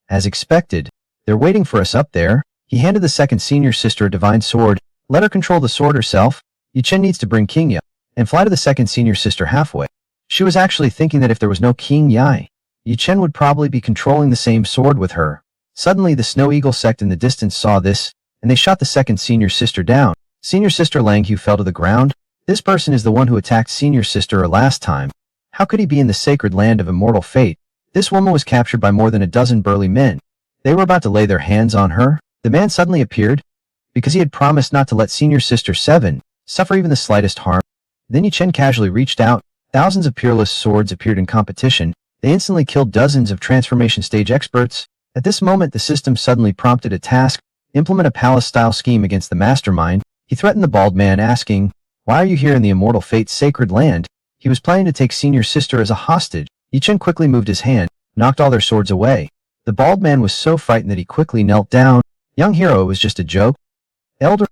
As expected, they're waiting for us up there. He handed the second senior sister a divine sword. Let her control the sword herself. Yi Chen needs to bring King Yi and fly to the second senior sister halfway. She was actually thinking that if there was no King Yi, Yi Chen would probably be controlling the same sword with her. Suddenly, the Snow Eagle sect in the distance saw this, and they shot the second senior sister down. Senior sister Lang Hu fell to the ground. This person is the one who attacked senior sister last time. How could he be in the sacred land of immortal fate? This woman was captured by more than a dozen burly men. They were about to lay their hands on her. The man suddenly appeared, because he had promised not to let senior sister 7 suffer even the slightest harm. Then Yi Chen casually reached out. Thousands of peerless swords appeared in competition. They instantly killed dozens of transformation stage experts. At this moment, the system suddenly prompted a task: implement a palace-style scheme against the mastermind. He threatened the bald man, asking, why are you here in the immortal fate's sacred land? He was planning to take senior sister as a hostage. Yi Chen quickly moved his hand, knocked all their swords away. The bald man was so frightened that he quickly knelt down. Young hero, it was just a joke. Elder,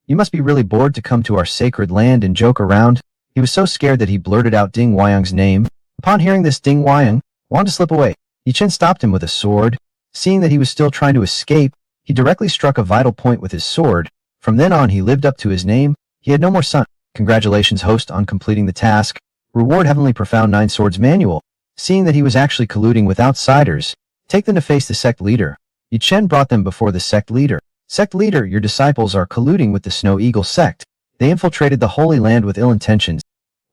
you must be really bored to come to our sacred land and joke around. He was so scared that he blurted out Ding Huayang's name. Upon hearing this, Ding Huayang wanted to slip away. Yi Chen stopped him with a sword. Seeing that he was still trying to escape, he directly struck a vital point with his sword. From then on, he lived up to his name. He had no more son. Congratulations, host, on completing the task. Reward: Heavenly Profound 9 Swords Manual. Seeing that he was actually colluding with outsiders, take them to face the sect leader. Yi Chen brought them before the sect leader. Sect leader, your disciples are colluding with the Snow Eagle sect. They infiltrated the Holy Land with ill intentions.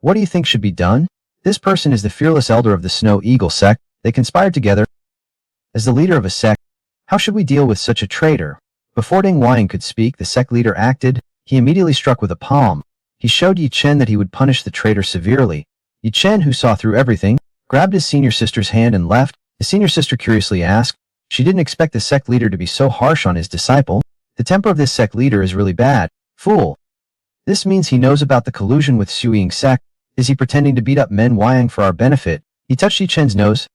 What do you think should be done? This person is the fearless elder of the Snow Eagle sect. They conspired together. As the leader of a sect, how should we deal with such a traitor? Before Ding Wang could speak, the sect leader acted. He immediately struck with a palm. He showed Yi Chen that he would punish the traitor severely. Yi Chen, who saw through everything, grabbed his senior sister's hand and left. The senior sister curiously asked. She didn't expect the sect leader to be so harsh on his disciple. The temper of this sect leader is really bad. Fool. This means he knows about the collusion with Xu sect. Is he pretending to beat up Men Wang for our benefit? He touched Yi Chen's nose.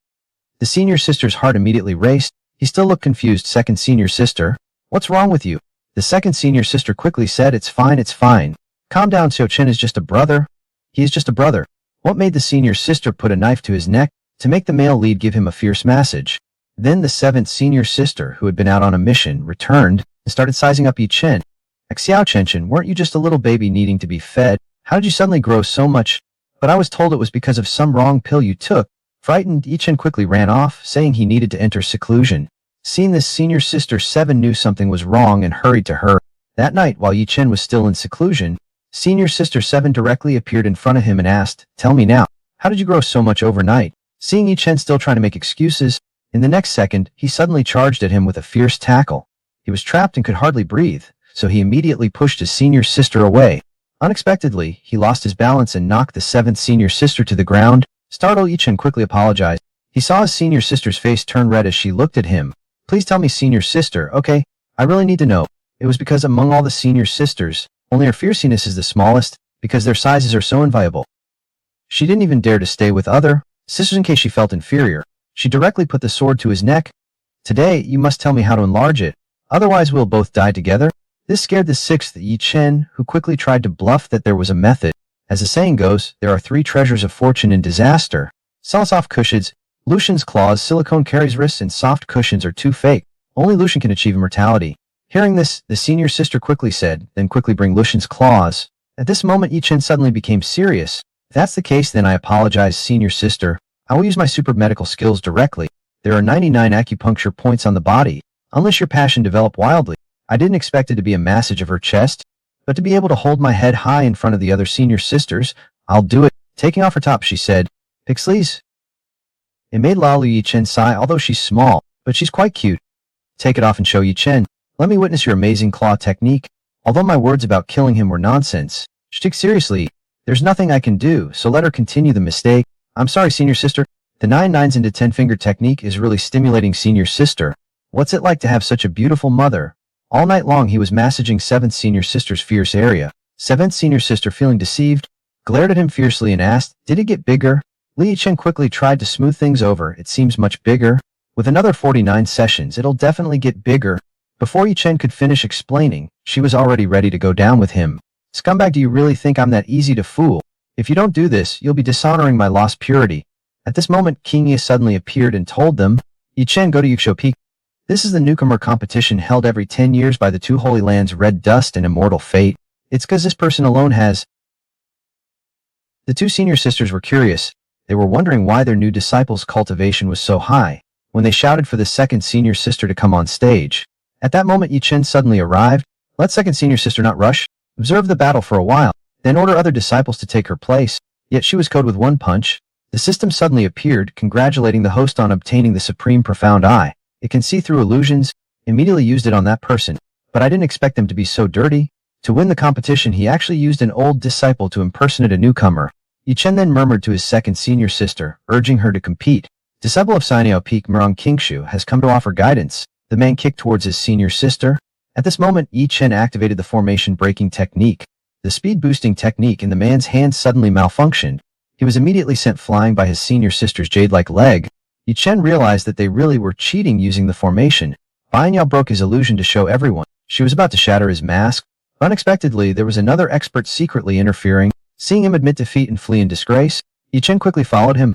The senior sister's heart immediately raced. He still looked confused. Second senior sister. What's wrong with you? The second senior sister quickly said, It's fine, it's fine. Calm down, Xiao Chen is just a brother. He is just a brother. What made the senior sister put a knife to his neck? To make the male lead give him a fierce massage. Then the seventh senior sister, who had been out on a mission, returned and started sizing up Yi Chen. Xiao Chen, weren't you just a little baby needing to be fed? How did you suddenly grow so much? But I was told it was because of some wrong pill you took. Frightened, Yi Chen quickly ran off, saying he needed to enter seclusion. Seeing this, senior sister 7 knew something was wrong and hurried to her. That night, while Yi Chen was still in seclusion, senior sister 7 directly appeared in front of him and asked, Tell me now, how did you grow so much overnight? Seeing Yi Chen still trying to make excuses, in the next second, he suddenly charged at him with a fierce tackle. He was trapped and could hardly breathe, so he immediately pushed his senior sister away. Unexpectedly, he lost his balance and knocked the 7th senior sister to the ground. Startled, Yi Chen quickly apologized. He saw his senior sister's face turn red as she looked at him. Please tell me, senior sister, okay? I really need to know. It was because among all the senior sisters, only her fierceness is the smallest, because their sizes are so inviolable. She didn't even dare to stay with other sisters in case she felt inferior. She directly put the sword to his neck. Today, you must tell me how to enlarge it. Otherwise we'll both die together. This scared the 6th Yi Chen, who quickly tried to bluff that there was a method. As the saying goes, there are 3 treasures of fortune in disaster. Soft cushions, Lucian's claws, silicone carries wrists, and soft cushions are too fake. Only Lucian can achieve immortality. Hearing this, the senior sister quickly said, Then quickly bring Lucian's claws. At this moment, Yi Chen suddenly became serious. If that's the case, then I apologize, senior sister. I will use my super medical skills directly. There are 99 acupuncture points on the body. Unless your passion develop wildly. I didn't expect it to be a massage of her chest, but to be able to hold my head high in front of the other senior sisters. I'll do it. Taking off her top, she said, Pixley's. It made Lali Yi Chen sigh, although she's small, but she's quite cute. Take it off and show Yi Chen. Let me witness your amazing claw technique. Although my words about killing him were nonsense, she took seriously. There's nothing I can do, so let her continue the mistake. I'm sorry, senior sister. The 9 nines into 10 finger technique is really stimulating, senior sister. What's it like to have such a beautiful mother? All night long he was massaging 7th senior sister's fierce area. 7th senior sister, feeling deceived, glared at him fiercely and asked, Did it get bigger? Li Chen quickly tried to smooth things over. It seems much bigger. With another 49 sessions, it'll definitely get bigger. Before Yi Chen could finish explaining, she was already ready to go down with him. Scumbag, do you really think I'm that easy to fool? If you don't do this, you'll be dishonoring my lost purity. At this moment, King Yi suddenly appeared and told them, Yi Chen, go to Yuksho Peak. This is the newcomer competition held every 10 years by the 2 Holy Lands, Red Dust and Immortal Fate. It's cause this person alone has. The 2 senior sisters were curious. They were wondering why their new disciple's cultivation was so high, when they shouted for the 2nd senior sister to come on stage. At that moment, Yi Chen suddenly arrived. Let 2nd senior sister not rush. Observe the battle for a while, then order other disciples to take her place. Yet she was caught with 1 punch. The system suddenly appeared, congratulating the host on obtaining the supreme profound eye. It can see through illusions. Immediately used it on that person. But I didn't expect them to be so dirty. To win the competition, he actually used an old disciple to impersonate a newcomer. Yi Chen then murmured to his 2nd senior sister, urging her to compete. Disciple of Siniao Peak Murong Kingshu has come to offer guidance. The man kicked towards his senior sister. At this moment, Yi Chen activated the formation breaking technique. The speed boosting technique in the man's hand suddenly malfunctioned. He was immediately sent flying by his senior sister's jade-like leg. Yi Chen realized that they really were cheating using the formation. Bai Niao broke his illusion to show everyone. She was about to shatter his mask. Unexpectedly, there was another expert secretly interfering. Seeing him admit defeat and flee in disgrace, Yi Chen quickly followed him.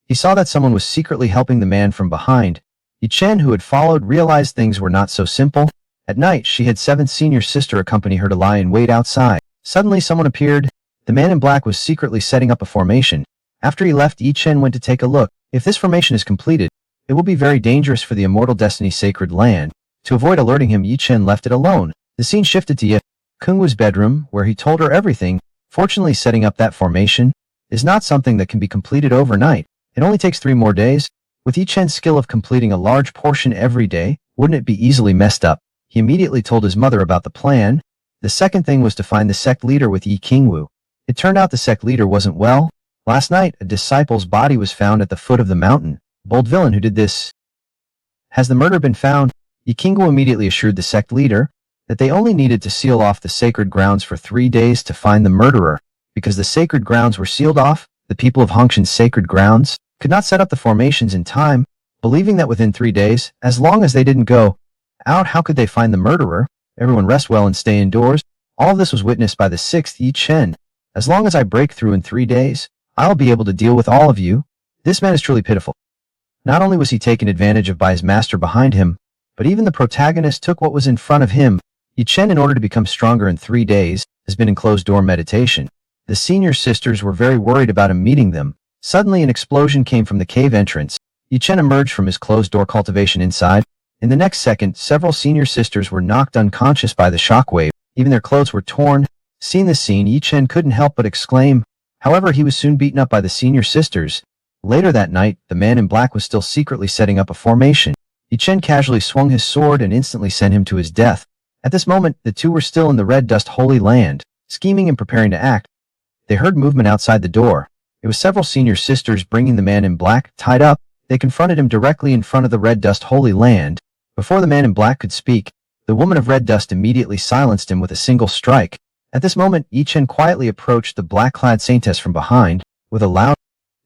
He saw that someone was secretly helping the man from behind. Yi Chen, who had followed, realized things were not so simple. At night, she had 7th senior sister accompany her to lie in wait outside. Suddenly, someone appeared. The man in black was secretly setting up a formation. After he left, Yi Chen went to take a look. If this formation is completed, it will be very dangerous for the Immortal Destiny Sacred Land. To avoid alerting him, Yi Chen left it alone. The scene shifted to Ye Kungwu's bedroom, where he told her everything. Fortunately, setting up that formation is not something that can be completed overnight. It only takes 3 more days. With Yi Chen's skill of completing a large portion every day, wouldn't it be easily messed up? He immediately told his mother about the plan. The second thing was to find the sect leader with Yi Qingwu. It turned out the sect leader wasn't well. Last night, a disciple's body was found at the foot of the mountain. Bold villain who did this. Has the murder been found? Yi Qingwu immediately assured the sect leader that they only needed to seal off the sacred grounds for 3 days to find the murderer. Because the sacred grounds were sealed off, the people of Hongshan's sacred grounds could not set up the formations in time, believing that within 3 days, as long as they didn't go out, how could they find the murderer? Everyone rest well and stay indoors. All of this was witnessed by the sixth Yi Chen. As long as I break through in 3 days, I'll be able to deal with all of you. This man is truly pitiful. Not only was he taken advantage of by his master behind him, but even the protagonist took what was in front of him. Yi Chen, in order to become stronger in 3 days, has been in closed-door meditation. The senior sisters were very worried about him meeting them. Suddenly an explosion came from the cave entrance. Yi Chen emerged from his closed-door cultivation inside. In the next second, several senior sisters were knocked unconscious by the shockwave. Even their clothes were torn. Seeing this scene, Yi Chen couldn't help but exclaim. However, he was soon beaten up by the senior sisters. Later that night, the man in black was still secretly setting up a formation. Yi Chen casually swung his sword and instantly sent him to his death. At this moment, the two were still in the Red Dust Holy Land, scheming and preparing to act. They heard movement outside the door. It was several senior sisters bringing the man in black, tied up. They confronted him directly in front of the Red Dust Holy Land. Before the man in black could speak, the woman of red dust immediately silenced him with a single strike. At this moment, Yi Chen quietly approached the black-clad saintess from behind. With a loud,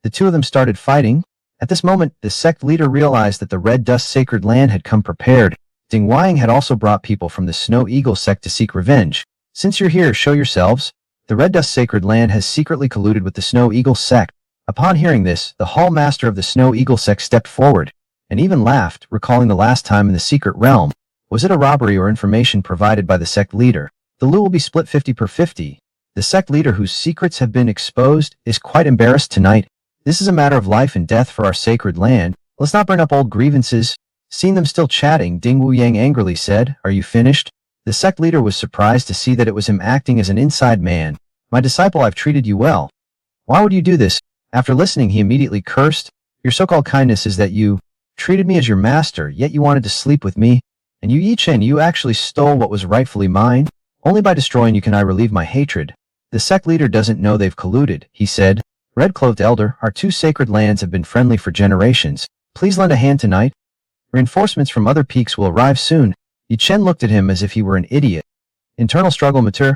the two of them started fighting. At this moment, the sect leader realized that the Red Dust Sacred Land had come prepared. Ding Wang had also brought people from the Snow Eagle sect to seek revenge. Since you're here, show yourselves. The Red Dust Sacred Land has secretly colluded with the Snow Eagle sect. Upon hearing this, the Hall Master of the Snow Eagle sect stepped forward and even laughed, recalling the last time in the secret realm. Was it a robbery or information provided by the sect leader? The loot will be split 50-50. The sect leader, whose secrets have been exposed, is quite embarrassed tonight. This is a matter of life and death for our sacred land. Let's not bring up old grievances. Seeing them still chatting, Ding Wuyang angrily said, "Are you finished?" The sect leader was surprised to see that it was him acting as an inside man. "My disciple, I've treated you well. Why would you do this?" After listening, he immediately cursed. "Your so-called kindness is that you treated me as your master, yet you wanted to sleep with me. And you, Yi Chen, you actually stole what was rightfully mine. Only by destroying you can I relieve my hatred." The sect leader doesn't know they've colluded, he said. "Red-clothed elder, our two sacred lands have been friendly for generations. Please lend a hand tonight. Reinforcements from other peaks will arrive soon." Yi Chen looked at him as if he were an idiot. Internal struggle mature.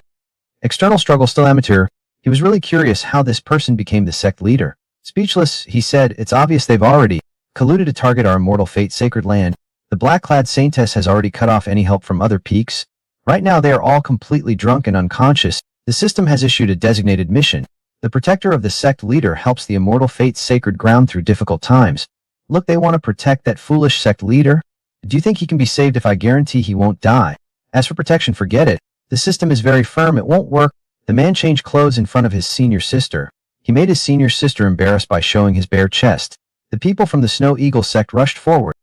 External struggle still amateur. He was really curious how this person became the sect leader. Speechless, he said, "It's obvious they've already colluded to target our immortal fate sacred land. The black-clad saintess has already cut off any help from other peaks. Right now they are all completely drunk and unconscious. The system has issued a designated mission. The protector of the sect leader helps the immortal fate's sacred ground through difficult times. Look, they want to protect that foolish sect leader. Do you think he can be saved if I guarantee he won't die? As for protection, forget it. The system is very firm, it won't work." The man changed clothes in front of his senior sister. He made his senior sister embarrassed by showing his bare chest. The people from the Snow Eagle sect rushed forward.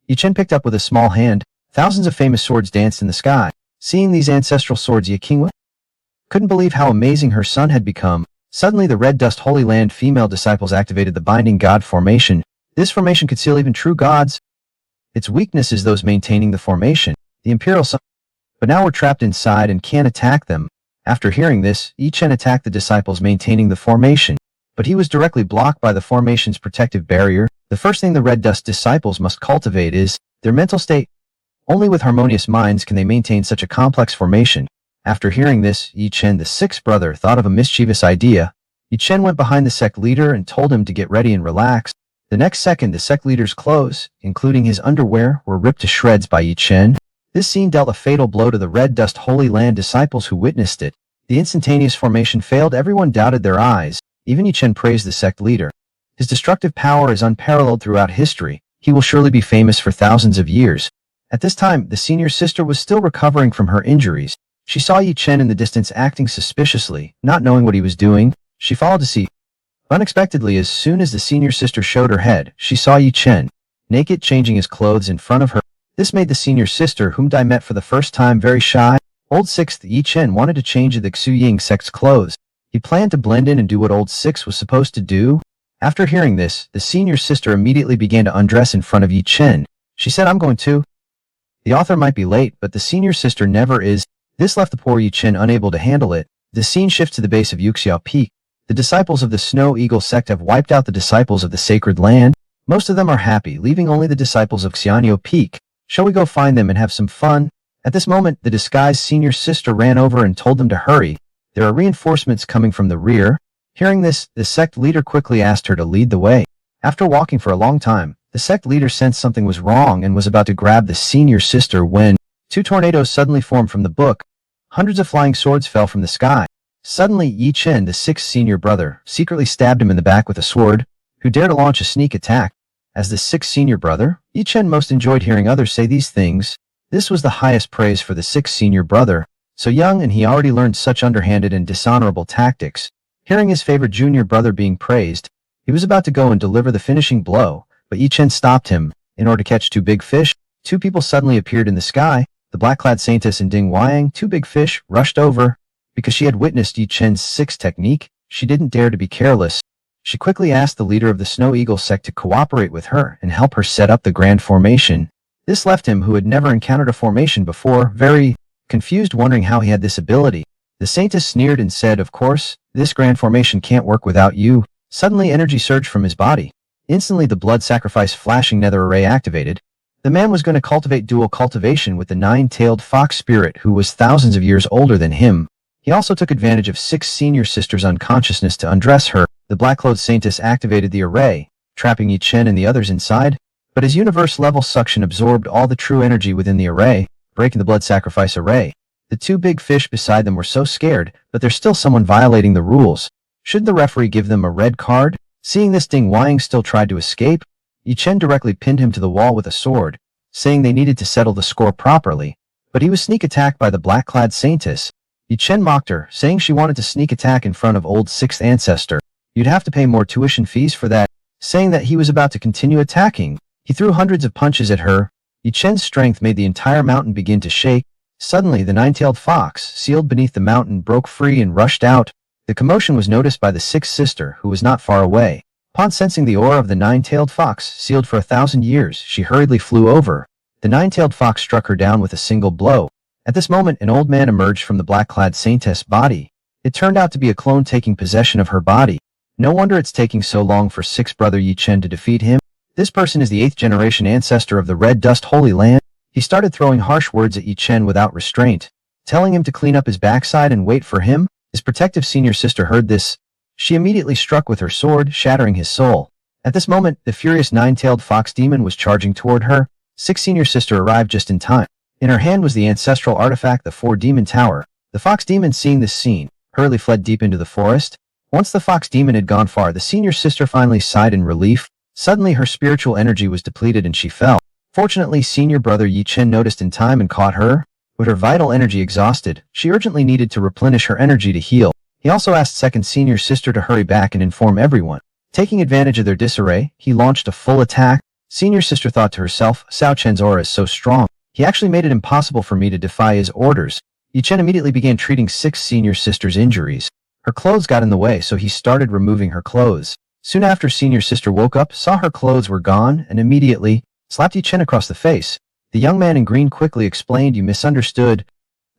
Yi Chen picked up with a small hand. Thousands of famous swords danced in the sky. Seeing these ancestral swords, Yi Qingwu couldn't believe how amazing her son had become. Suddenly, the Red Dust Holy Land female disciples activated the Binding God formation. This formation could seal even true gods. Its weakness is those maintaining the formation, the Imperial Sun. But now we're trapped inside and can't attack them. After hearing this, Yi Chen attacked the disciples maintaining the formation. But he was directly blocked by the formation's protective barrier. The first thing the Red Dust disciples must cultivate is their mental state. Only with harmonious minds can they maintain such a complex formation. After hearing this, Yi Chen, the sixth brother, thought of a mischievous idea. Yi Chen went behind the sect leader and told him to get ready and relax. The next second, the sect leader's clothes, including his underwear, were ripped to shreds by Yi Chen. This scene dealt a fatal blow to the Red Dust Holy Land disciples who witnessed it. The instantaneous formation failed. Everyone doubted their eyes. Even Yi Chen praised the sect leader. His destructive power is unparalleled throughout history. He will surely be famous for thousands of years. At this time, the senior sister was still recovering from her injuries. She saw Yi Chen in the distance acting suspiciously. Not knowing what he was doing, she followed to see. Unexpectedly, as soon as the senior sister showed her head, she saw Yi Chen, naked, changing his clothes in front of her. This made the senior sister, whom Dai met for the first time, very shy. Old Sixth Yi Chen wanted to change the Xu Ying sect's clothes. He planned to blend in and do what Old Six was supposed to do. After hearing this, the senior sister immediately began to undress in front of Yi Chen. She said, I'm going to. The author might be late, but the senior sister never is. This left the poor Yi Chen unable to handle it. The scene shifts to the base of Yuxiao Peak. The disciples of the Snow Eagle sect have wiped out the disciples of the Sacred Land. Most of them are happy, leaving only the disciples of Xianyo Peak. Shall we go find them and have some fun? At this moment, the disguised senior sister ran over and told them to hurry. There are reinforcements coming from the rear. Hearing this, the sect leader quickly asked her to lead the way. After walking for a long time, the sect leader sensed something was wrong and was about to grab the senior sister when two tornadoes suddenly formed from the book. Hundreds of flying swords fell from the sky. Suddenly, Yi Chen, the sixth senior brother, secretly stabbed him in the back with a sword, who dared to launch a sneak attack. As the sixth senior brother, Yi Chen most enjoyed hearing others say these things. This was the highest praise for the sixth senior brother. So young and he already learned such underhanded and dishonorable tactics. Hearing his favorite junior brother being praised, he was about to go and deliver the finishing blow, but Yi Chen stopped him. In order to catch two big fish, two people suddenly appeared in the sky. The black-clad saintess and Ding Wang, two big fish, rushed over. Because she had witnessed Yi Chen's sixth technique, she didn't dare to be careless. She quickly asked the leader of the Snow Eagle sect to cooperate with her and help her set up the grand formation. This left him, who had never encountered a formation before, very confused, wondering how he had this ability. The saintess sneered and said, of course, this grand formation can't work without you. Suddenly energy surged from his body. Instantly the blood sacrifice flashing nether array activated. The man was going to cultivate dual cultivation with the nine-tailed fox spirit who was thousands of years older than him. He also took advantage of six senior sisters' unconsciousness to undress her. The black-clothed saintess activated the array, trapping Yi Chen and the others inside. But his universe-level suction absorbed all the true energy within the array, breaking the blood sacrifice array. The two big fish beside them were so scared, but there's still someone violating the rules. Should the referee give them a red card? Seeing this, Ding Wang still tried to escape. Yi Chen directly pinned him to the wall with a sword, saying they needed to settle the score properly. But he was sneak attacked by the black-clad saintess. Yi Chen mocked her, saying she wanted to sneak attack in front of old sixth ancestor. You'd have to pay more tuition fees for that. Saying that he was about to continue attacking, he threw hundreds of punches at her. Yi Chen's strength made the entire mountain begin to shake. Suddenly, the nine-tailed fox, sealed beneath the mountain, broke free and rushed out. The commotion was noticed by the sixth sister, who was not far away. Upon sensing the aura of the nine-tailed fox, sealed for 1,000 years, she hurriedly flew over. The nine-tailed fox struck her down with a single blow. At this moment, an old man emerged from the black-clad saintess' body. It turned out to be a clone taking possession of her body. No wonder it's taking so long for sixth brother Yi Chen to defeat him. This person is the 8th-generation ancestor of the Red Dust Holy Land. He started throwing harsh words at Yi Chen without restraint, telling him to clean up his backside and wait for him. His protective senior sister heard this. She immediately struck with her sword, shattering his soul. At this moment, the furious nine-tailed fox demon was charging toward her. Sixth senior sister arrived just in time. In her hand was the ancestral artifact, the Four-Demon Tower. The fox demon, seeing this scene, hurriedly fled deep into the forest. Once the fox demon had gone far, the senior sister finally sighed in relief. Suddenly her spiritual energy was depleted and she fell. Fortunately, senior brother Yi Chen noticed in time and caught her. With her vital energy exhausted, she urgently needed to replenish her energy to heal. He also asked second senior sister to hurry back and inform everyone. Taking advantage of their disarray, he launched a full attack. Senior sister thought to herself, Cao Chen's aura is so strong. He actually made it impossible for me to defy his orders. Yi Chen immediately began treating sixth senior sister's injuries. Her clothes got in the way, so he started removing her clothes. Soon after, senior sister woke up, saw her clothes were gone, and immediately slapped Yi Chen across the face. The young man in green quickly explained, you misunderstood.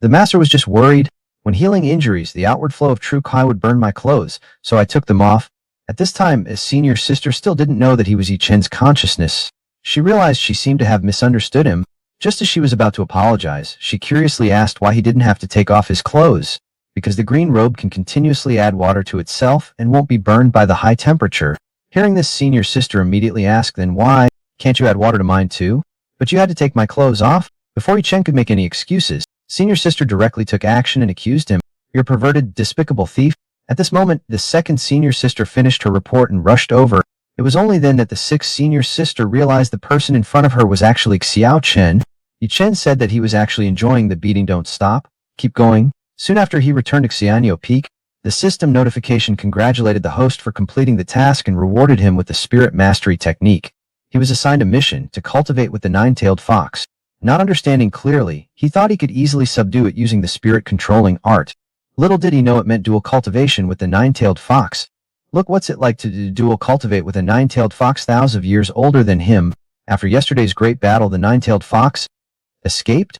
The master was just worried. When healing injuries, the outward flow of true Kai would burn my clothes, so I took them off. At this time, his senior sister still didn't know that he was Yi Chen's consciousness. She realized she seemed to have misunderstood him. Just as she was about to apologize, she curiously asked why he didn't have to take off his clothes. Because the green robe can continuously add water to itself and won't be burned by the high temperature. Hearing this, senior sister immediately asked, then why can't you add water to mine too? But you had to take my clothes off? Before Yi Chen could make any excuses, senior sister directly took action and accused him. You're a perverted, despicable thief. At this moment, the second senior sister finished her report and rushed over. It was only then that the sixth senior sister realized the person in front of her was actually Xiao Chen. Yi Chen said that he was actually enjoying the beating. Don't stop. Keep going. Soon after he returned to Xianyo Peak, the system notification congratulated the host for completing the task and rewarded him with the spirit mastery technique. He was assigned a mission to cultivate with the nine-tailed fox. Not understanding clearly, he thought he could easily subdue it using the spirit controlling art. Little did he know it meant dual cultivation with the nine-tailed fox. Look, what's it like to duel cultivate with a nine-tailed fox thousands of years older than him? After yesterday's great battle, the nine-tailed fox escaped?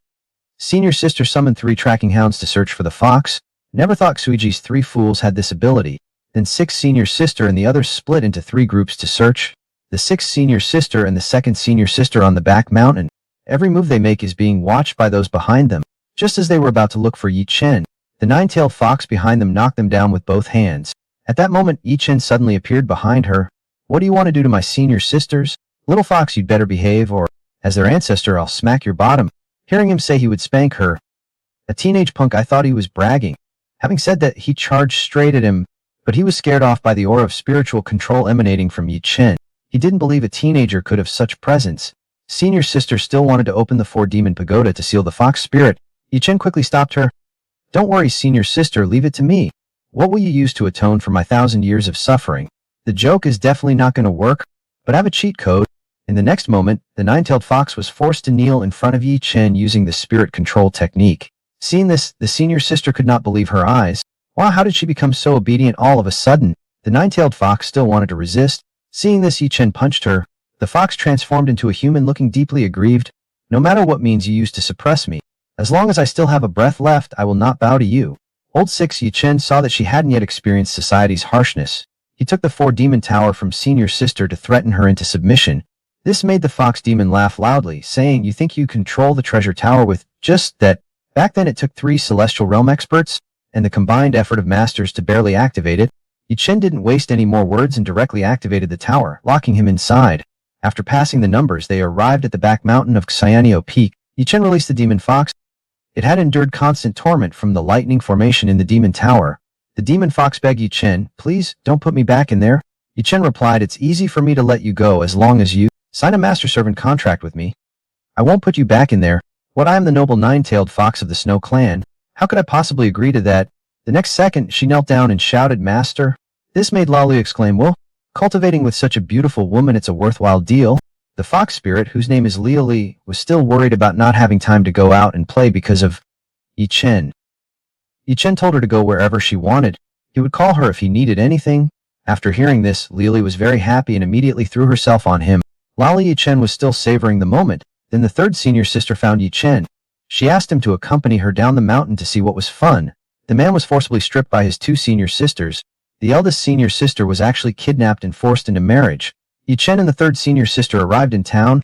Senior sister summoned 3 tracking hounds to search for the fox. Never thought Xuiji's 3 fools had this ability. Then 6 senior sister and the others split into 3 groups to search. The 6th senior sister and the 2nd senior sister on the back mountain. Every move they make is being watched by those behind them. Just as they were about to look for Yi Chen, the nine-tailed fox behind them knocked them down with both hands. At that moment, Yi Chen suddenly appeared behind her. What do you want to do to my senior sisters? Little fox, you'd better behave, or, as their ancestor, I'll smack your bottom. Hearing him say he would spank her. A teenage punk, I thought he was bragging. Having said that, he charged straight at him, but he was scared off by the aura of spiritual control emanating from Yi Chen. He didn't believe a teenager could have such presence. Senior sister still wanted to open the 4-demon pagoda to seal the fox spirit. Yi Chen quickly stopped her. Don't worry, senior sister, leave it to me. What will you use to atone for my 1,000 years of suffering? The joke is definitely not going to work, but I have a cheat code. In the next moment, the nine-tailed fox was forced to kneel in front of Yi Chen using the spirit control technique. Seeing this, the senior sister could not believe her eyes. Wow, how did she become so obedient all of a sudden? The nine-tailed fox still wanted to resist. Seeing this, Yi Chen punched her. The fox transformed into a human looking deeply aggrieved. No matter what means you use to suppress me, as long as I still have a breath left, I will not bow to you. Old 6 Yi Chen saw that she hadn't yet experienced society's harshness. He took the 4-demon tower from senior sister to threaten her into submission. This made the fox demon laugh loudly, saying, you think you control the treasure tower with just that? Back then it took 3 celestial realm experts, and the combined effort of masters to barely activate it. Yi Chen didn't waste any more words and directly activated the tower, locking him inside. After passing the numbers, they arrived at the back mountain of Xianio Peak. Yi Chen released the demon fox. It had endured constant torment from the lightning formation in the demon tower. The demon fox begged Yi Chen, please, don't put me back in there. Yi Chen replied, it's easy for me to let you go as long as you sign a master-servant contract with me. I won't put you back in there. What, I am the noble nine-tailed fox of the Snow Clan. How could I possibly agree to that? The next second, she knelt down and shouted, Master. This made Lali exclaim, well, cultivating with such a beautiful woman, it's a worthwhile deal. The fox spirit, whose name is Li, was still worried about not having time to go out and play because of Yi Chen. Yi Chen told her to go wherever she wanted. He would call her if he needed anything. After hearing this, Li was very happy and immediately threw herself on him. Lali Yi Chen was still savoring the moment. Then the 3rd senior sister found Yi Chen. She asked him to accompany her down the mountain to see what was fun. The man was forcibly stripped by his 2 senior sisters. The eldest senior sister was actually kidnapped and forced into marriage. Yi Chen and the 3rd senior sister arrived in town.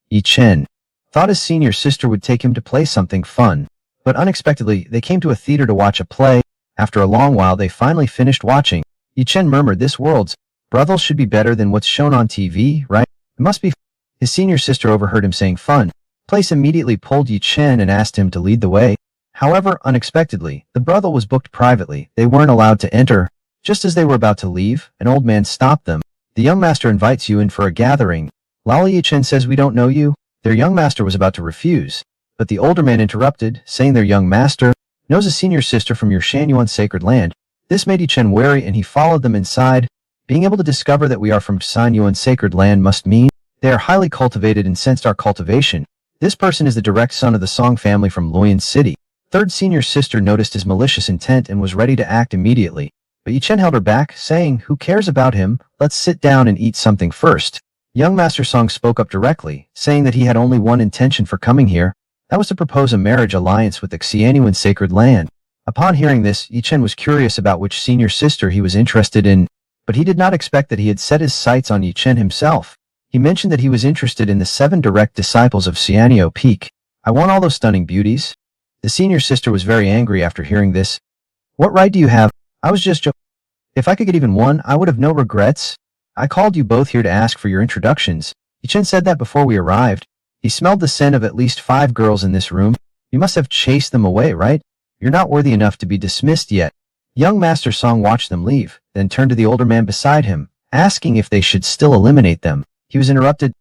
Yi Chen thought his senior sister would take him to play something fun, but unexpectedly, they came to a theater to watch a play. After a long while, they finally finished watching. Yi Chen murmured, this world's brothels should be better than what's shown on TV, right? It must be. His senior sister overheard him saying fun. Place immediately pulled Yi Chen and asked him to lead the way. However, unexpectedly, the brothel was booked privately. They weren't allowed to enter. Just as they were about to leave, an old man stopped them. The young master invites you in for a gathering. Lali Yi Chen says, we don't know you. Their young master was about to refuse, but the older man interrupted, saying their young master knows a senior sister from your Shanyuan sacred land. This made Yi Chen wary and he followed them inside. Being able to discover that we are from Shanyuan sacred land must mean they are highly cultivated and sensed our cultivation. This person is the direct son of the Song family from Luoyan City. 3rd senior sister noticed his malicious intent and was ready to act immediately. But Yi Chen held her back, saying, who cares about him? Let's sit down and eat something first. Young Master Song spoke up directly, saying that he had only one intention for coming here. That was to propose a marriage alliance with the Xianyuan sacred land. Upon hearing this, Yi Chen was curious about which senior sister he was interested in, but he did not expect that he had set his sights on Yi Chen himself. He mentioned that he was interested in the 7 direct disciples of Xianio Peak. I want all those stunning beauties. The senior sister was very angry after hearing this. What right do you have? I was just joking. If I could get even one, I would have no regrets. I called you both here to ask for your introductions. Yi Chen said that before we arrived. He smelled the scent of at least 5 girls in this room. You must have chased them away, right? You're not worthy enough to be dismissed yet. Young Master Song watched them leave, then turned to the older man beside him, asking if they should still eliminate them. He was interrupted.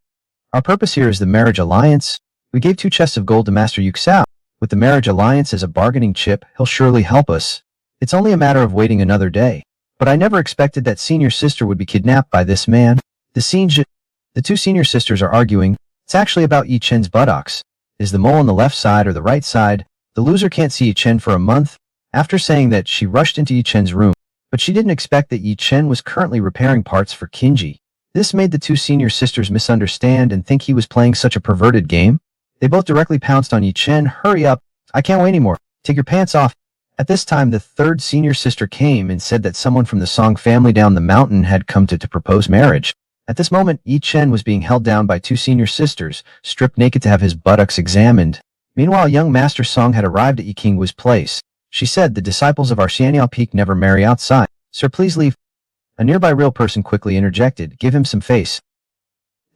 Our purpose here is the marriage alliance. We gave 2 chests of gold to Master Yuxiao. With the marriage alliance as a bargaining chip, he'll surely help us. It's only a matter of waiting another day. But I never expected that senior sister would be kidnapped by this man. The 2 senior sisters are arguing. It's actually about Yi Chen's buttocks. Is the mole on the left side or the right side? The loser can't see Yi Chen for a month. After saying that, she rushed into Yi Chen's room. but she didn't expect that Yi Chen was currently repairing parts for Kinji. This made the two senior sisters misunderstand and think he was playing such a perverted game. They both directly pounced on Yi Chen. Hurry up, I can't wait anymore. Take your pants off. At this time, the third senior sister came and said that someone from the Song family down the mountain had come to propose marriage. At this moment, Yi Chen was being held down by two senior sisters, stripped naked to have his buttocks examined. Meanwhile, young Master Song had arrived at Yi Qingwu's place. She said, the disciples of our Xianyao Peak never marry outside. Sir, please leave. A nearby real person quickly interjected, give him some face.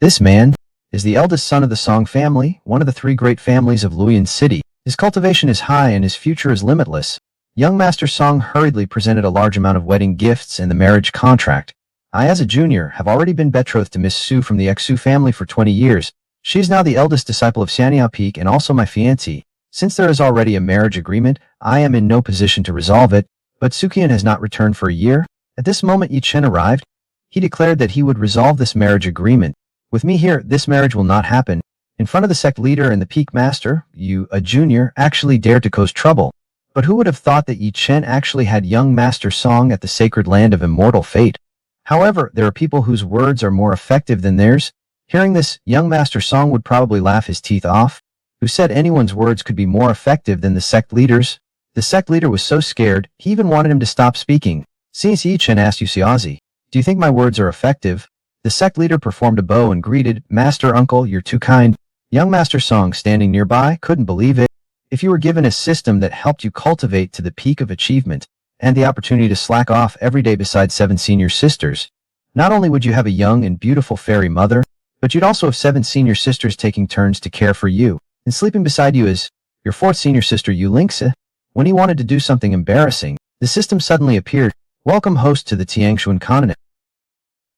This man is the eldest son of the Song family, one of the three great families of Luoyan City. His cultivation is high and his future is limitless. Young Master Song hurriedly presented a large amount of wedding gifts and the marriage contract. I, as a junior, have already been betrothed to Miss Su from the Xu family for 20 years. She is now the eldest disciple of Xianyao Peak and also my fiancée. Since there is already a marriage agreement, I am in no position to resolve it, but Sukian has not returned for a year. At this moment Yi Chen arrived. He declared that he would resolve this marriage agreement. With me here, this marriage will not happen. In front of the sect leader and the peak master, you, a junior, actually dared to cause trouble. But who would have thought that Yi Chen actually had young Master Song at the sacred land of immortal fate? However, there are people whose words are more effective than theirs. Hearing this, young Master Song would probably laugh his teeth off. Who said anyone's words could be more effective than the sect leader's? The sect leader was so scared, he even wanted him to stop speaking. Since Yi Chen asked Xiaozi, do you think my words are effective? The sect leader performed a bow and greeted, Master Uncle, you're too kind. Young Master Song, standing nearby, couldn't believe it. If you were given a system that helped you cultivate to the peak of achievement, and the opportunity to slack off every day beside 7 senior sisters, not only would you have a young and beautiful fairy mother, but you'd also have 7 senior sisters taking turns to care for you, and sleeping beside you is your 4th senior sister Yu Lingse. When he wanted to do something embarrassing, the system suddenly appeared. Welcome host to the Tiangshuan continent.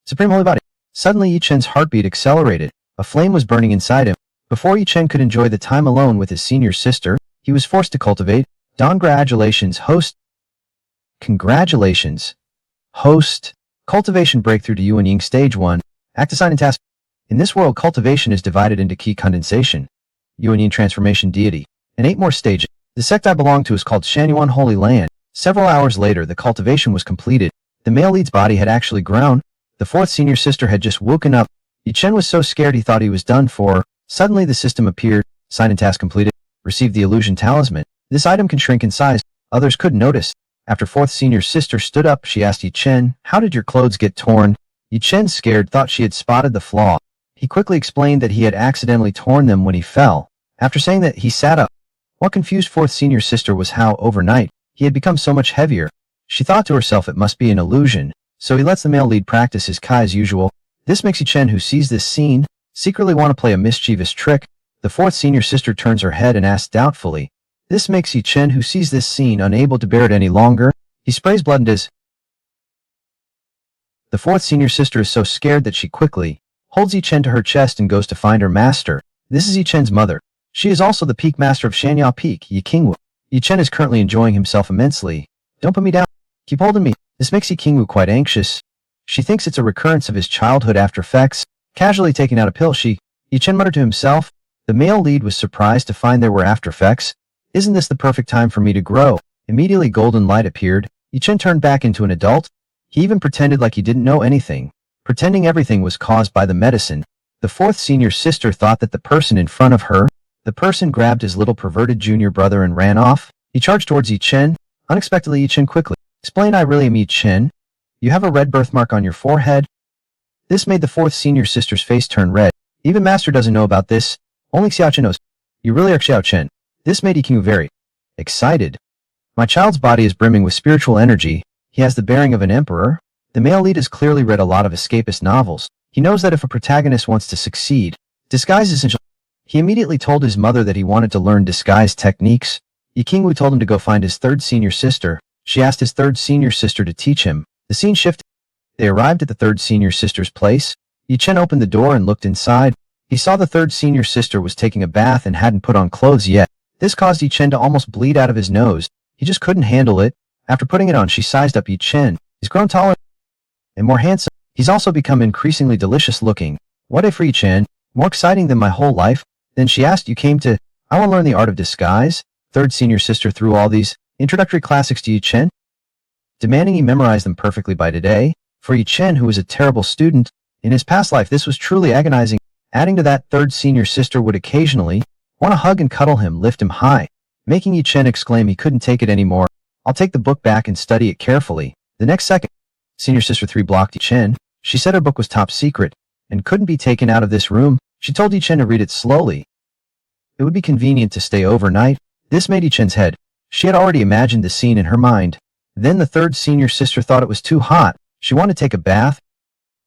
Supreme Holy Body. Suddenly Yi Chen's heartbeat accelerated. A flame was burning inside him. Before Yi Chen could enjoy the time alone with his senior sister, he was forced to cultivate. Congratulations, host. Congratulations, host. Cultivation breakthrough to Yuan Ying Stage 1. Act assign and task. In this world, cultivation is divided into key condensation, Yuan Yin transformation deity, and 8 more stages. The sect I belong to is called Shanyuan Holy Land. Several hours later, the cultivation was completed. The male lead's body had actually grown. The 4th senior sister had just woken up. Yi Chen was so scared he thought he was done for. Suddenly the system appeared. Sign and task completed. Receive the illusion talisman. This item can shrink in size. Others couldn't notice. After 4th senior sister stood up, she asked Yi Chen, how did your clothes get torn? Yi Chen, scared, thought she had spotted the flaw. He quickly explained that he had accidentally torn them when he fell. After saying that, he sat up. What confused 4th senior sister was how, overnight, he had become so much heavier. She thought to herself it must be an illusion, so he lets the male lead practice his Kai as usual. This makes Yi Chen, who sees this scene, secretly want to play a mischievous trick. The 4th senior sister turns her head and asks doubtfully. This makes Yi Chen, who sees this scene, unable to bear it any longer. He sprays blood and does. The 4th senior sister is so scared that she quickly holds Yi Chen to her chest and goes to find her master. This is Yi Chen's mother. She is also the peak master of Shanyao Peak, Yi Qingwu. Yi Chen is currently enjoying himself immensely. Don't put me down. Keep holding me. This makes Yi Qingwu quite anxious. She thinks it's a recurrence of his childhood after effects. Casually taking out a pill, Yi Chen muttered to himself. The male lead was surprised to find there were after effects. Isn't this the perfect time for me to grow? Immediately golden light appeared. Yi Chen turned back into an adult. He even pretended like he didn't know anything, pretending everything was caused by the medicine. The 4th senior sister thought that the person in front of her, the person grabbed his little perverted junior brother and ran off. He charged towards Yi Chen. Unexpectedly, Yi Chen quickly explained, I really am Yi Chen. You have a red birthmark on your forehead. This made the 4th senior sister's face turn red. Even Master doesn't know about this. Only Xiao Chen knows. You really are Xiao Chen. This made Yi Qingwu very excited. My child's body is brimming with spiritual energy. He has the bearing of an emperor. The male lead has clearly read a lot of escapist novels. He knows that if a protagonist wants to succeed, disguise is essential. He immediately told his mother that he wanted to learn disguise techniques. Yi Qingwu told him to go find his 3rd senior sister. She asked his 3rd senior sister to teach him. The scene shifted. They arrived at the 3rd senior sister's place. Yi Chen opened the door and looked inside. He saw the 3rd senior sister was taking a bath and hadn't put on clothes yet. This caused Yi Chen to almost bleed out of his nose. He just couldn't handle it. After putting it on, she sized up Yi Chen. He's grown taller and more handsome. He's also become increasingly delicious looking. What a for Yi Chen. More exciting than my whole life. Then she asked, you came to, I want to learn the art of disguise. 3rd senior sister threw all these introductory classics to Yi Chen. demanding he memorize them perfectly by today. For Yi Chen, who was a terrible student, in his past life this was truly agonizing. Adding to that, third senior sister would occasionally want to hug and cuddle him, lift him high, making Yi Chen exclaim he couldn't take it anymore. I'll take the book back and study it carefully. The next second, Senior Sister 3 blocked Yi Chen. She said her book was top secret and couldn't be taken out of this room. She told Yi Chen to read it slowly. It would be convenient to stay overnight. This made Yi Chen's head. She had already imagined the scene in her mind. Then the third senior sister thought it was too hot. She wanted to take a bath.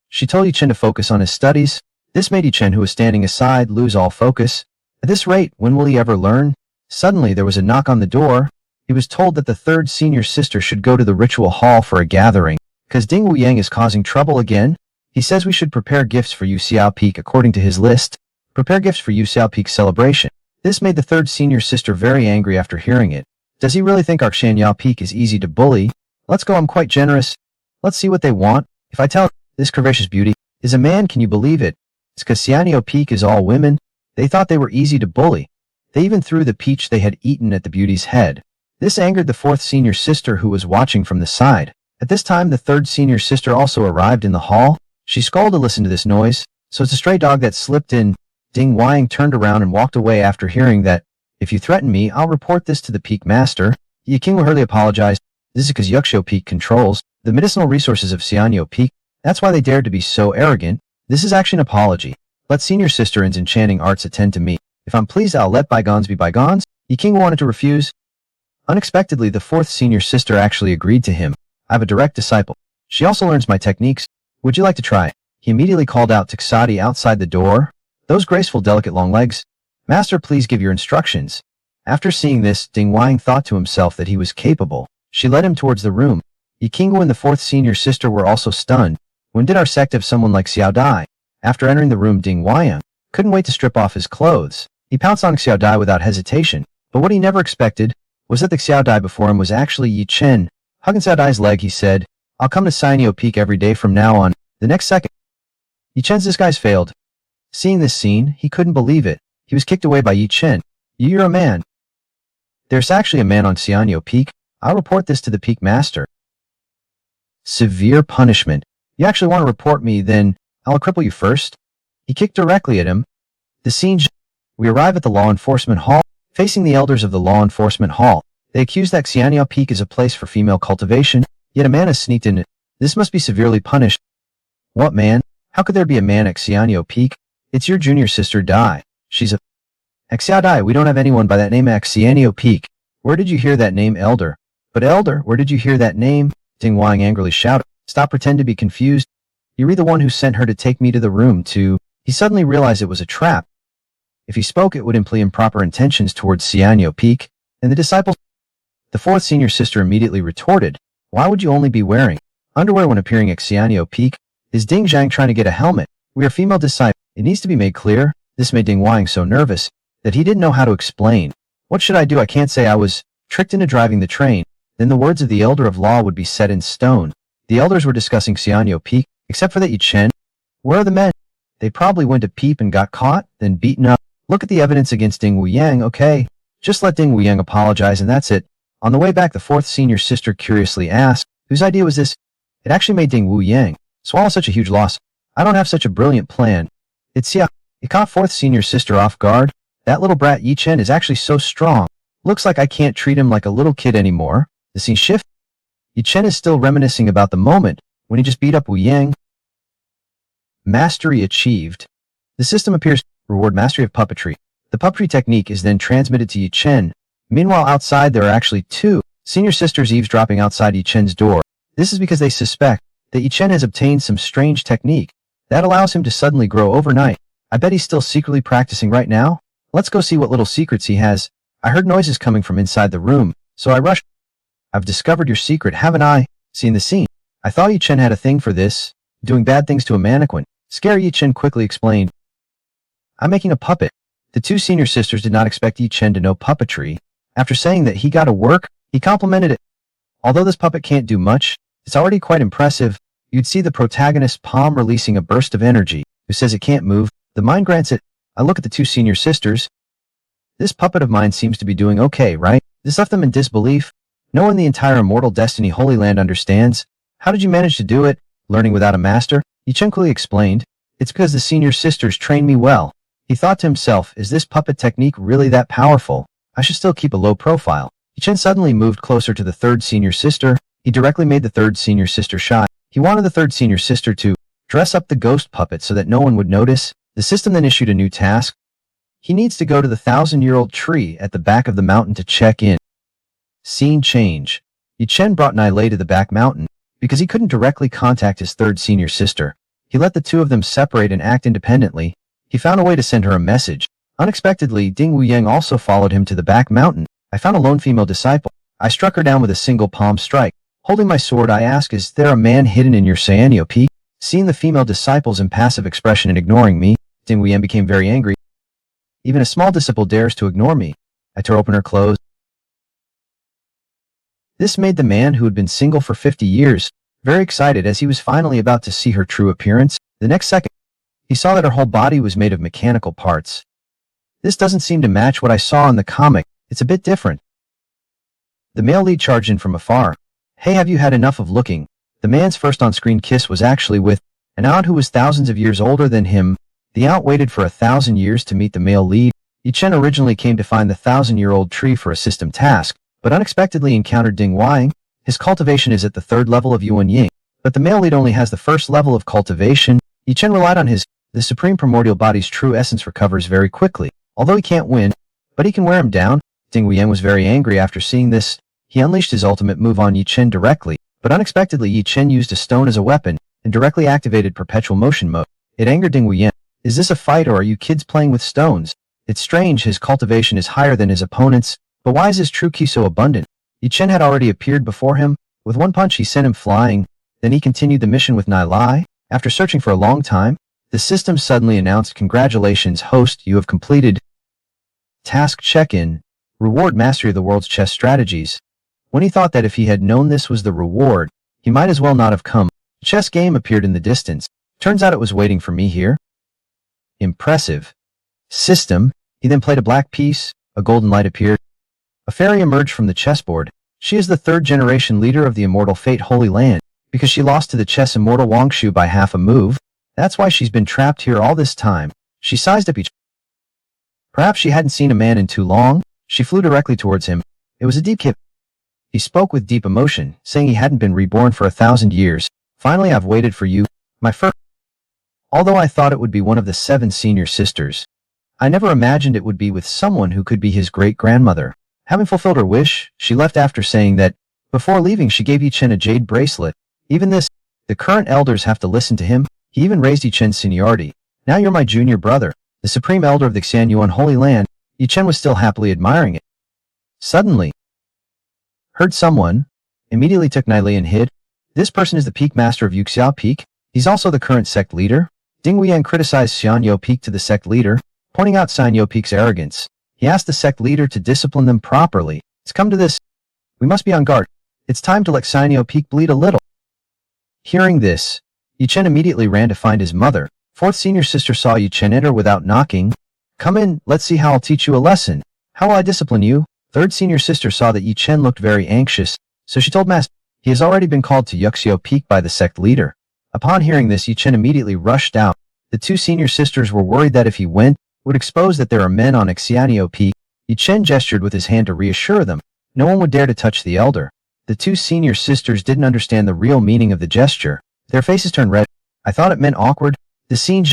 She told Yi Chen to focus on his studies. This made Yi Chen, who was standing aside, lose all focus. At this rate, when will he ever learn? Suddenly there was a knock on the door. He was told that the third senior sister should go to the ritual hall for a gathering. Because Ding Wuyang is causing trouble again, he says we should prepare gifts for Yu Xiao Peak according to his list. Prepare gifts for Yu Xiao Peak's celebration. This made the third senior sister very angry after hearing it. Does he really think our Shan Peak is easy to bully? Let's go, I'm quite generous. Let's see what they want. If I tell this curvaceous beauty is a man, can you believe it? It's because Xianyo Peak is all women. They thought they were easy to bully. They even threw the peach they had eaten at the beauty's head. This angered the fourth senior sister, who was watching from the side. At this time, the third senior sister also arrived in the hall. She scolded to listen to this noise. So it's a stray dog that slipped in. Ding Wuyang turned around and walked away after hearing that. If you threaten me, I'll report this to the Peak Master. Yi King hurriedly apologized. This is because Yuxio Peak controls the medicinal resources of Xianyo Peak. That's why they dared to be so arrogant. This is actually an apology. Let senior sister in enchanting arts attend to me. If I'm pleased, I'll let bygones be bygones. Yi King wanted to refuse. Unexpectedly, the fourth senior sister actually agreed to him. I have a direct disciple. She also learns my techniques. Would you like to try? He immediately called out to Xadi outside the door. Those graceful, delicate long legs. Master, please give your instructions. After seeing this, Ding Wuyang thought to himself that he was capable. She led him towards the room. Yi Qingwu and the fourth senior sister were also stunned. When did our sect have someone like Xiao Dai? After entering the room, Ding Wuyang couldn't wait to strip off his clothes. He pounced on Xiao Dai without hesitation. But what he never expected was that the Xiao Dai before him was actually Yi Chen. Hugging Xiao Dai's leg, he said, I'll come to Xianyo Peak every day from now on. The next second, Yi Chen's disguise failed. Seeing this scene, he couldn't believe it. He was kicked away by Yi Chen. You're a man. There's actually a man on Xianyo Peak. I'll report this to the Peak Master. Severe punishment. You actually want to report me, then I'll cripple you first. He kicked directly at him. The scene. We arrive at the law enforcement hall. Facing the elders of the law enforcement hall, they accuse that Xianyo Peak is a place for female cultivation, yet a man has sneaked in it. This must be severely punished. What man? How could there be a man at Xianyo Peak? It's your junior sister Dai. She's a... Xiao Dai, we don't have anyone by that name at Xianyo Peak. Where did you hear that name, elder? But elder, where did you hear that name? Ding Wuyang angrily shouted. Stop pretending to be confused. You're the one who sent her to take me to the room to... He suddenly realized it was a trap. If he spoke, it would imply improper intentions towards Xianyo Peak, and the disciples... The fourth senior sister immediately retorted, why would you only be wearing underwear when appearing at Xianyo Peak? Is Ding Zhang trying to get a helmet? We are female disciples. It needs to be made clear. This made Ding Wuyang so nervous that he didn't know how to explain. What should I do? I can't say I was tricked into driving the train. Then the words of the elder of law would be set in stone. The elders were discussing Xianyo Peak, except for that Yi Chen. Where are the men? They probably went to peep and got caught, then beaten up. Look at the evidence against Ding Wuyang, okay? Just let Ding Wuyang apologize and that's it. On the way back, the fourth senior sister curiously asked, whose idea was this? It actually made Ding Wuyang swallow such a huge loss. I don't have such a brilliant plan. It's Xia. It caught fourth senior sister off guard. That little brat Yi Chen is actually so strong. Looks like I can't treat him like a little kid anymore. The scene shifts. Yi Chen is still reminiscing about the moment when he just beat up Wu Yang. Mastery achieved. The system appears to reward mastery of puppetry. The puppetry technique is then transmitted to Yi Chen. Meanwhile, outside there are actually two senior sisters eavesdropping outside Yi Chen's door. This is because they suspect that Yi Chen has obtained some strange technique that allows him to suddenly grow overnight. I bet he's still secretly practicing right now. Let's go see what little secrets he has. I heard noises coming from inside the room, so I rushed. I've discovered your secret, haven't I? Seen the scene. I thought Yi Chen had a thing for this, doing bad things to a mannequin. Scary Yi Chen quickly explained. I'm making a puppet. The two senior sisters did not expect Yi Chen to know puppetry. After saying that he got to work, he complimented it. Although this puppet can't do much, it's already quite impressive. You'd see the protagonist's palm releasing a burst of energy, who says it can't move. The mind grants it. I look at the two senior sisters. This puppet of mine seems to be doing okay, right? This left them in disbelief. No one in the entire Immortal Destiny Holy Land understands. How did you manage to do it, learning without a master? Yi Chen quickly explained. It's because the senior sisters trained me well. He thought to himself, is this puppet technique really that powerful? I should still keep a low profile. Yi Chen suddenly moved closer to the third senior sister. He directly made the third senior sister shy. He wanted the third senior sister to dress up the ghost puppet so that no one would notice. The system then issued a new task. He needs to go to the 1,000-year-old tree at the back of the mountain to check in. Scene change. Yi Chen brought Nai to the back mountain because he couldn't directly contact his third senior sister. He let the two of them separate and act independently. He found a way to send her a message. Unexpectedly, Ding Wuyang also followed him to the back mountain. I found a lone female disciple. I struck her down with a single palm strike. Holding my sword, I ask, is there a man hidden in your Sanyo Peak? Seeing the female disciple's impassive expression and ignoring me, Ding Wuyang became very angry. Even a small disciple dares to ignore me. I tore open her clothes. This made the man who had been single for 50 years very excited as he was finally about to see her true appearance. The next second, he saw that her whole body was made of mechanical parts. This doesn't seem to match what I saw in the comic. It's a bit different. The male lead charged in from afar. Hey, have you had enough of looking? The man's first on-screen kiss was actually with an aunt who was thousands of years older than him. The aunt waited for 1,000 years to meet the male lead. Yi Chen originally came to find the 1,000-year-old tree for a system task, but unexpectedly encountered Ding Wuyang. His cultivation is at the 3rd level of Yuan Ying, but the male lead only has the 1st level of cultivation. Yi Chen relied on the supreme primordial body's true essence recovers very quickly. Although he can't win, but he can wear him down. Ding Wuyang was very angry after seeing this. He unleashed his ultimate move on Yi Chen directly, but unexpectedly Yi Chen used a stone as a weapon and directly activated perpetual motion mode. It angered Ding Wuyang. Is this a fight or are you kids playing with stones? It's strange his cultivation is higher than his opponent's, but why is his true ki so abundant? Yi Chen had already appeared before him. With one punch he sent him flying. Then he continued the mission with Nai Lai. After searching for a long time, the system suddenly announced, congratulations host, you have completed task check-in, reward mastery of the world's chess strategies. When he thought that if he had known this was the reward, he might as well not have come. A chess game appeared in the distance. Turns out it was waiting for me here. Impressive. System. He then played a black piece. A golden light appeared. A fairy emerged from the chessboard. She is the 3rd generation leader of the Immortal Fate Holy Land, because she lost to the chess immortal Wangshu by half a move. That's why she's been trapped here all this time. She sized up each. Perhaps she hadn't seen a man in too long. She flew directly towards him. It was a deep kick. He spoke with deep emotion, saying he hadn't been reborn for 1,000 years. Finally, I've waited for you, my first. Although I thought it would be one of the 7 senior sisters, I never imagined it would be with someone who could be his great-grandmother. Having fulfilled her wish, she left after saying that, before leaving she gave Yi Chen a jade bracelet. Even this, the current elders have to listen to him. He even raised Yi Chen's seniority. Now you're my junior brother, the supreme elder of the Xianyuan Holy Land. Yi Chen was still happily admiring it. Suddenly, heard someone, immediately took Nai Li and hid. This person is the peak master of Yuxiao Peak. He's also the current sect leader. Ding Wuyang criticized Xianyo Peak to the sect leader, pointing out Sanyo Peak's arrogance. He asked the sect leader to discipline them properly. It's come to this. We must be on guard. It's time to let Sanyo Peak bleed a little. Hearing this, Yi Chen immediately ran to find his mother. 4th senior sister saw Yi Chen enter without knocking. Come in, let's see how I'll teach you a lesson. How will I discipline you? 3rd senior sister saw that Yi Chen looked very anxious, so she told Master, he has already been called to Yuxiao Peak by the sect leader. Upon hearing this, Yi Chen immediately rushed out. The 2 senior sisters were worried that if he went, would expose that there are men on Xianyo Peak. Yi Chen gestured with his hand to reassure them. No one would dare to touch the elder. The 2 senior sisters didn't understand the real meaning of the gesture. Their faces turned red. I thought it meant awkward. The scene.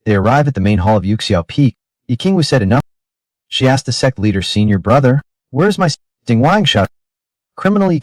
They arrive at the main hall of Yuxiao Peak. Yi Qingwu said enough. She asked the sect leader's senior brother, where's my Ding Wuyang shouted. Criminally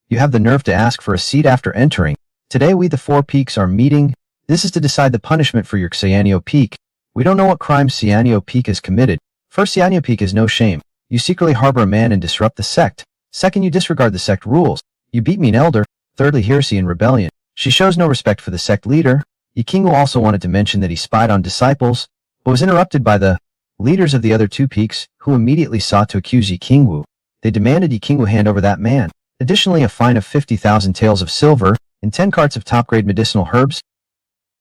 you have the nerve to ask for a seat after entering. Today we the 4 peaks are meeting. This is to decide the punishment for your Xianyo Peak. We don't know what crime Xianyo Peak has committed. First, Xianyo Peak is no shame. You secretly harbor a man and disrupt the sect. Second, you disregard the sect rules. You beat me an elder. Thirdly, heresy and rebellion. She shows no respect for the sect leader. Yi Qingwu also wanted to mention that he spied on disciples, but was interrupted by the leaders of the other 2 peaks, who immediately sought to accuse Yi Qingwu. They demanded Yi Qingwu hand over that man. Additionally, a fine of 50,000 taels of silver and 10 carts of top-grade medicinal herbs.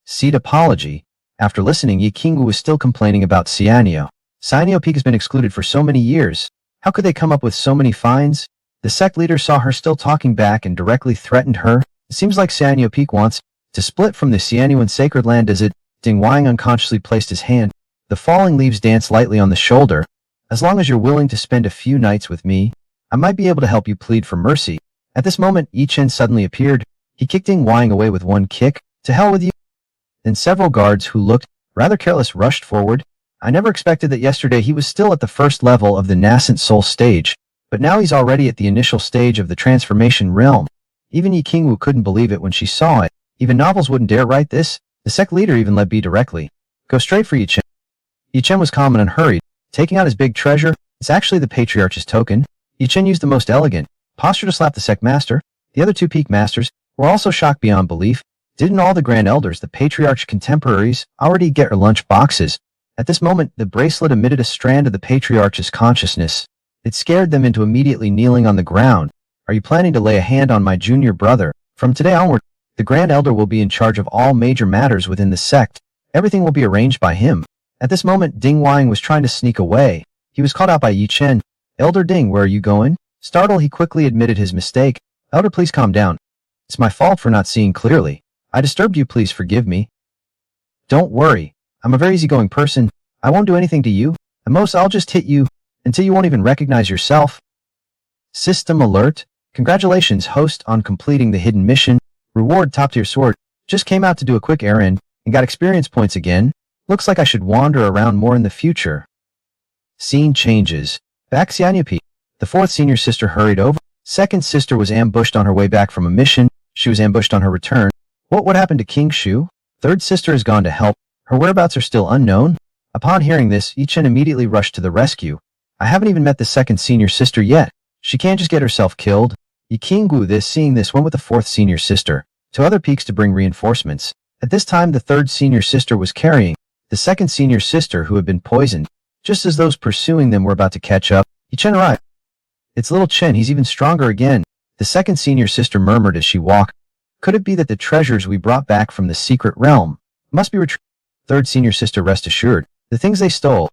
Seed apology. After listening, Yi Qingwu was still complaining about Xianyo. Xianyo Peak has been excluded for so many years. How could they come up with so many fines? The sect leader saw her still talking back and directly threatened her. It seems like Sanyo Peak wants to split from the Xianyuan sacred land, does it? Ding Wang unconsciously placed his hand. The falling leaves danced lightly on the shoulder. As long as you're willing to spend a few nights with me, I might be able to help you plead for mercy. At this moment, Yi Chen suddenly appeared. He kicked Ding Wang away with one kick. To hell with you. Then several guards who looked rather careless rushed forward. I never expected that yesterday he was still at the first level of the nascent soul stage, but now he's already at the initial stage of the transformation realm. Even Yi Qingwu couldn't believe it when she saw it. Even novels wouldn't dare write this. The sect leader even let B directly go straight for Yi Chen. Yi Chen was calm and unhurried, taking out his big treasure. It's actually the Patriarch's token. Yi Chen used the most elegant posture to slap the sect master. The other two peak masters were also shocked beyond belief. Didn't all the Grand Elders, the Patriarch's contemporaries, already get their lunch boxes? At this moment, the bracelet emitted a strand of the Patriarch's consciousness. It scared them into immediately kneeling on the ground. Are you planning to lay a hand on my junior brother? From today onward, the Grand Elder will be in charge of all major matters within the sect. Everything will be arranged by him. At this moment, Ding Wang was trying to sneak away. He was caught out by Yi Chen. Elder Ding, where are you going? Startled, he quickly admitted his mistake. Elder, please calm down. It's my fault for not seeing clearly. I disturbed you, please forgive me. Don't worry. I'm a very easygoing person. I won't do anything to you. At most, I'll just hit you until you won't even recognize yourself. System alert. Congratulations, host, on completing the hidden mission. Reward top-tier sword. Just came out to do a quick errand and got experience points again. Looks like I should wander around more in the future. Scene changes. Back Xianyupi. The fourth senior sister hurried over. Second sister was ambushed on her way back from a mission. She was ambushed on her return. What happened to King Shu? Third sister has gone to help. Her whereabouts are still unknown. Upon hearing this, Yi Chen immediately rushed to the rescue. I haven't even met the second senior sister yet. She can't just get herself killed. Yi Qingwu, seeing this, went with the fourth senior sister to other peaks to bring reinforcements. At this time, the third senior sister was carrying the second senior sister who had been poisoned. Just as those pursuing them were about to catch up, Yi Chen arrived. It's little Chen, he's even stronger again. The second senior sister murmured as she walked. Could it be that the treasures we brought back from the secret realm must be retrieved? Third senior sister, rest assured, the things they stole,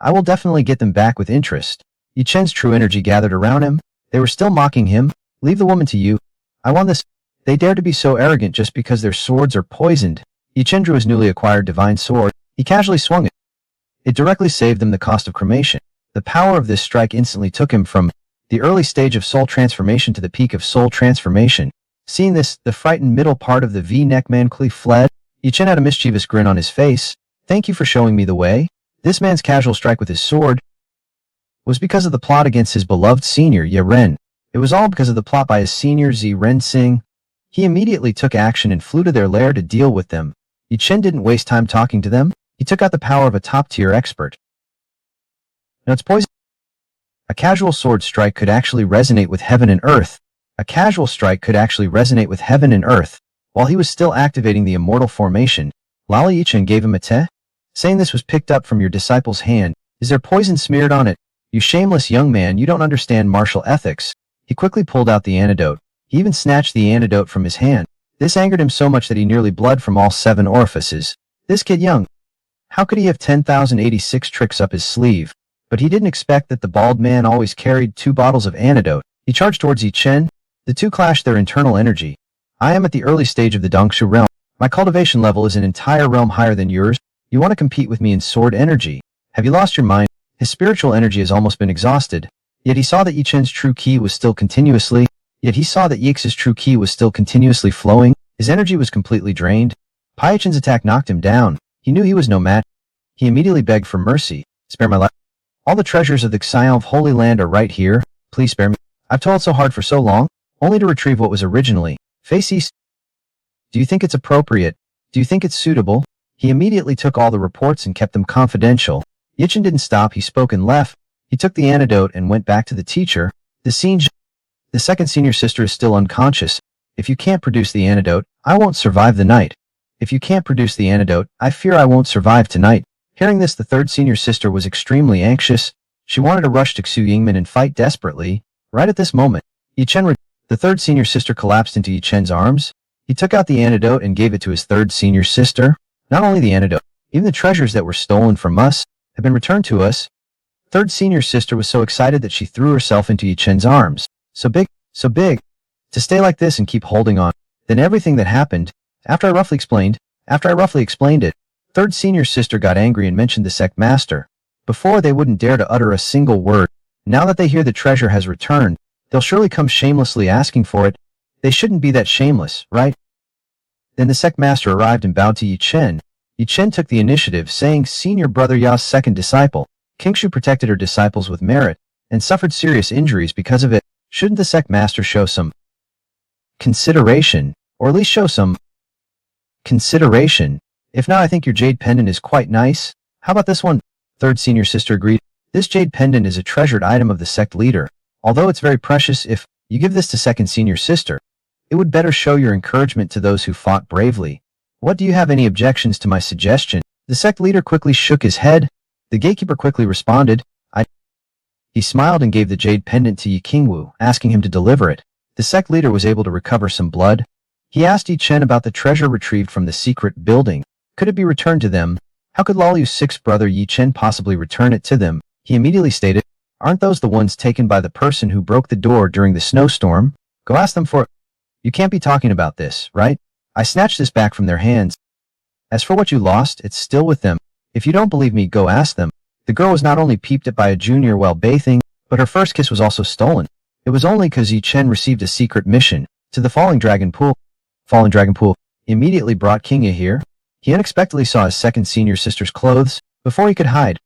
I will definitely get them back with interest. Yi Chen's true energy gathered around him. They were still mocking him. Leave the woman to you. I want this. They dare to be so arrogant just because their swords are poisoned. Yi Chen drew his newly acquired divine sword. He casually swung it. It directly saved them the cost of cremation. The power of this strike instantly took him from the early stage of soul transformation to the peak of soul transformation. Seeing this, the frightened middle part of the V-neck man quickly fled. Yi Chen had a mischievous grin on his face. Thank you for showing me the way. This man's casual strike with his sword was because of the plot against his beloved senior, Ye Ren. It was all because of the plot by his senior, Zi Ren Sing. He immediately took action and flew to their lair to deal with them. Yi Chen didn't waste time talking to them. He took out the power of a top-tier expert. Now it's poison. A casual sword strike could actually resonate with heaven and earth. A casual strike could actually resonate with heaven and earth. While he was still activating the immortal formation, Lala Yi Chen gave him a te. Saying this was picked up from your disciple's hand. Is there poison smeared on it? You shameless young man, you don't understand martial ethics. He quickly pulled out the antidote. He even snatched the antidote from his hand. This angered him so much that he nearly bled from all 7 orifices. This kid young. How could he have 10,086 tricks up his sleeve? But he didn't expect that the bald man always carried 2 bottles of antidote. He charged towards Yi Chen. The two clashed their internal energy. I am at the early stage of the Dongshu realm. My cultivation level is an entire realm higher than yours. You want to compete with me in sword energy. Have you lost your mind? His spiritual energy has almost been exhausted. Yet he saw that Yi Chen's true ki was still continuously flowing. His energy was completely drained. Pai Chen's attack knocked him down. He knew he was no match. He immediately begged for mercy. Spare my life. All the treasures of the Xianf Holy Land are right here. Please spare me. I've toiled so hard for so long, only to retrieve what was originally. Face East. Do you think it's appropriate? Do you think it's suitable? He immediately took all the reports and kept them confidential. Yi Chen didn't stop. He spoke and left. He took the antidote and went back to the teacher. The second senior sister is still unconscious. If you can't produce the antidote, I won't survive the night. If you can't produce the antidote, I fear I won't survive tonight. Hearing this, the third senior sister was extremely anxious. She wanted to rush to Xu Yingmen and fight desperately. Right at this moment, the third senior sister collapsed into Yi Chen's arms. He took out the antidote and gave it to his third senior sister. Not only the antidote, even the treasures that were stolen from us have been returned to us. Third senior sister was so excited that she threw herself into Yi Chen's arms. so big, to stay like this and keep holding on. Then everything that happened, after I roughly explained it, third senior sister got angry and mentioned the sect master. Before they wouldn't dare to utter a single word. Now that they hear the treasure has returned, they'll surely come shamelessly asking for it. They shouldn't be that shameless, right? Then the sect master arrived and bowed to Yi Chen. Yi Chen took the initiative, saying senior brother Ya's second disciple. Kingshu protected her disciples with merit, and suffered serious injuries because of it. Shouldn't the sect master show some consideration, or at least show some consideration? If not, I think your jade pendant is quite nice. How about this one? Third senior sister agreed. This jade pendant is a treasured item of the sect leader. Although it's very precious, if you give this to second senior sister, it would better show your encouragement to those who fought bravely. What, do you have any objections to my suggestion? The sect leader quickly shook his head. The gatekeeper quickly responded, He smiled and gave the jade pendant to Yi Qingwu, asking him to deliver it. The sect leader was able to recover some blood. He asked Yi Chen about the treasure retrieved from the secret building. Could it be returned to them? How could Lao Yu's sixth brother Yi Chen possibly return it to them? He immediately stated, Aren't those the ones taken by the person who broke the door during the snowstorm? Go ask them for it. You can't be talking about this, right? I snatched this back from their hands. As for what you lost, it's still with them. If you don't believe me, go ask them. The girl was not only peeped at by a junior while bathing, but her first kiss was also stolen. It was only because Yi Chen received a secret mission to the Falling Dragon Pool. Falling Dragon Pool immediately brought King Ye here. He unexpectedly saw his second senior sister's clothes. Before he could hide,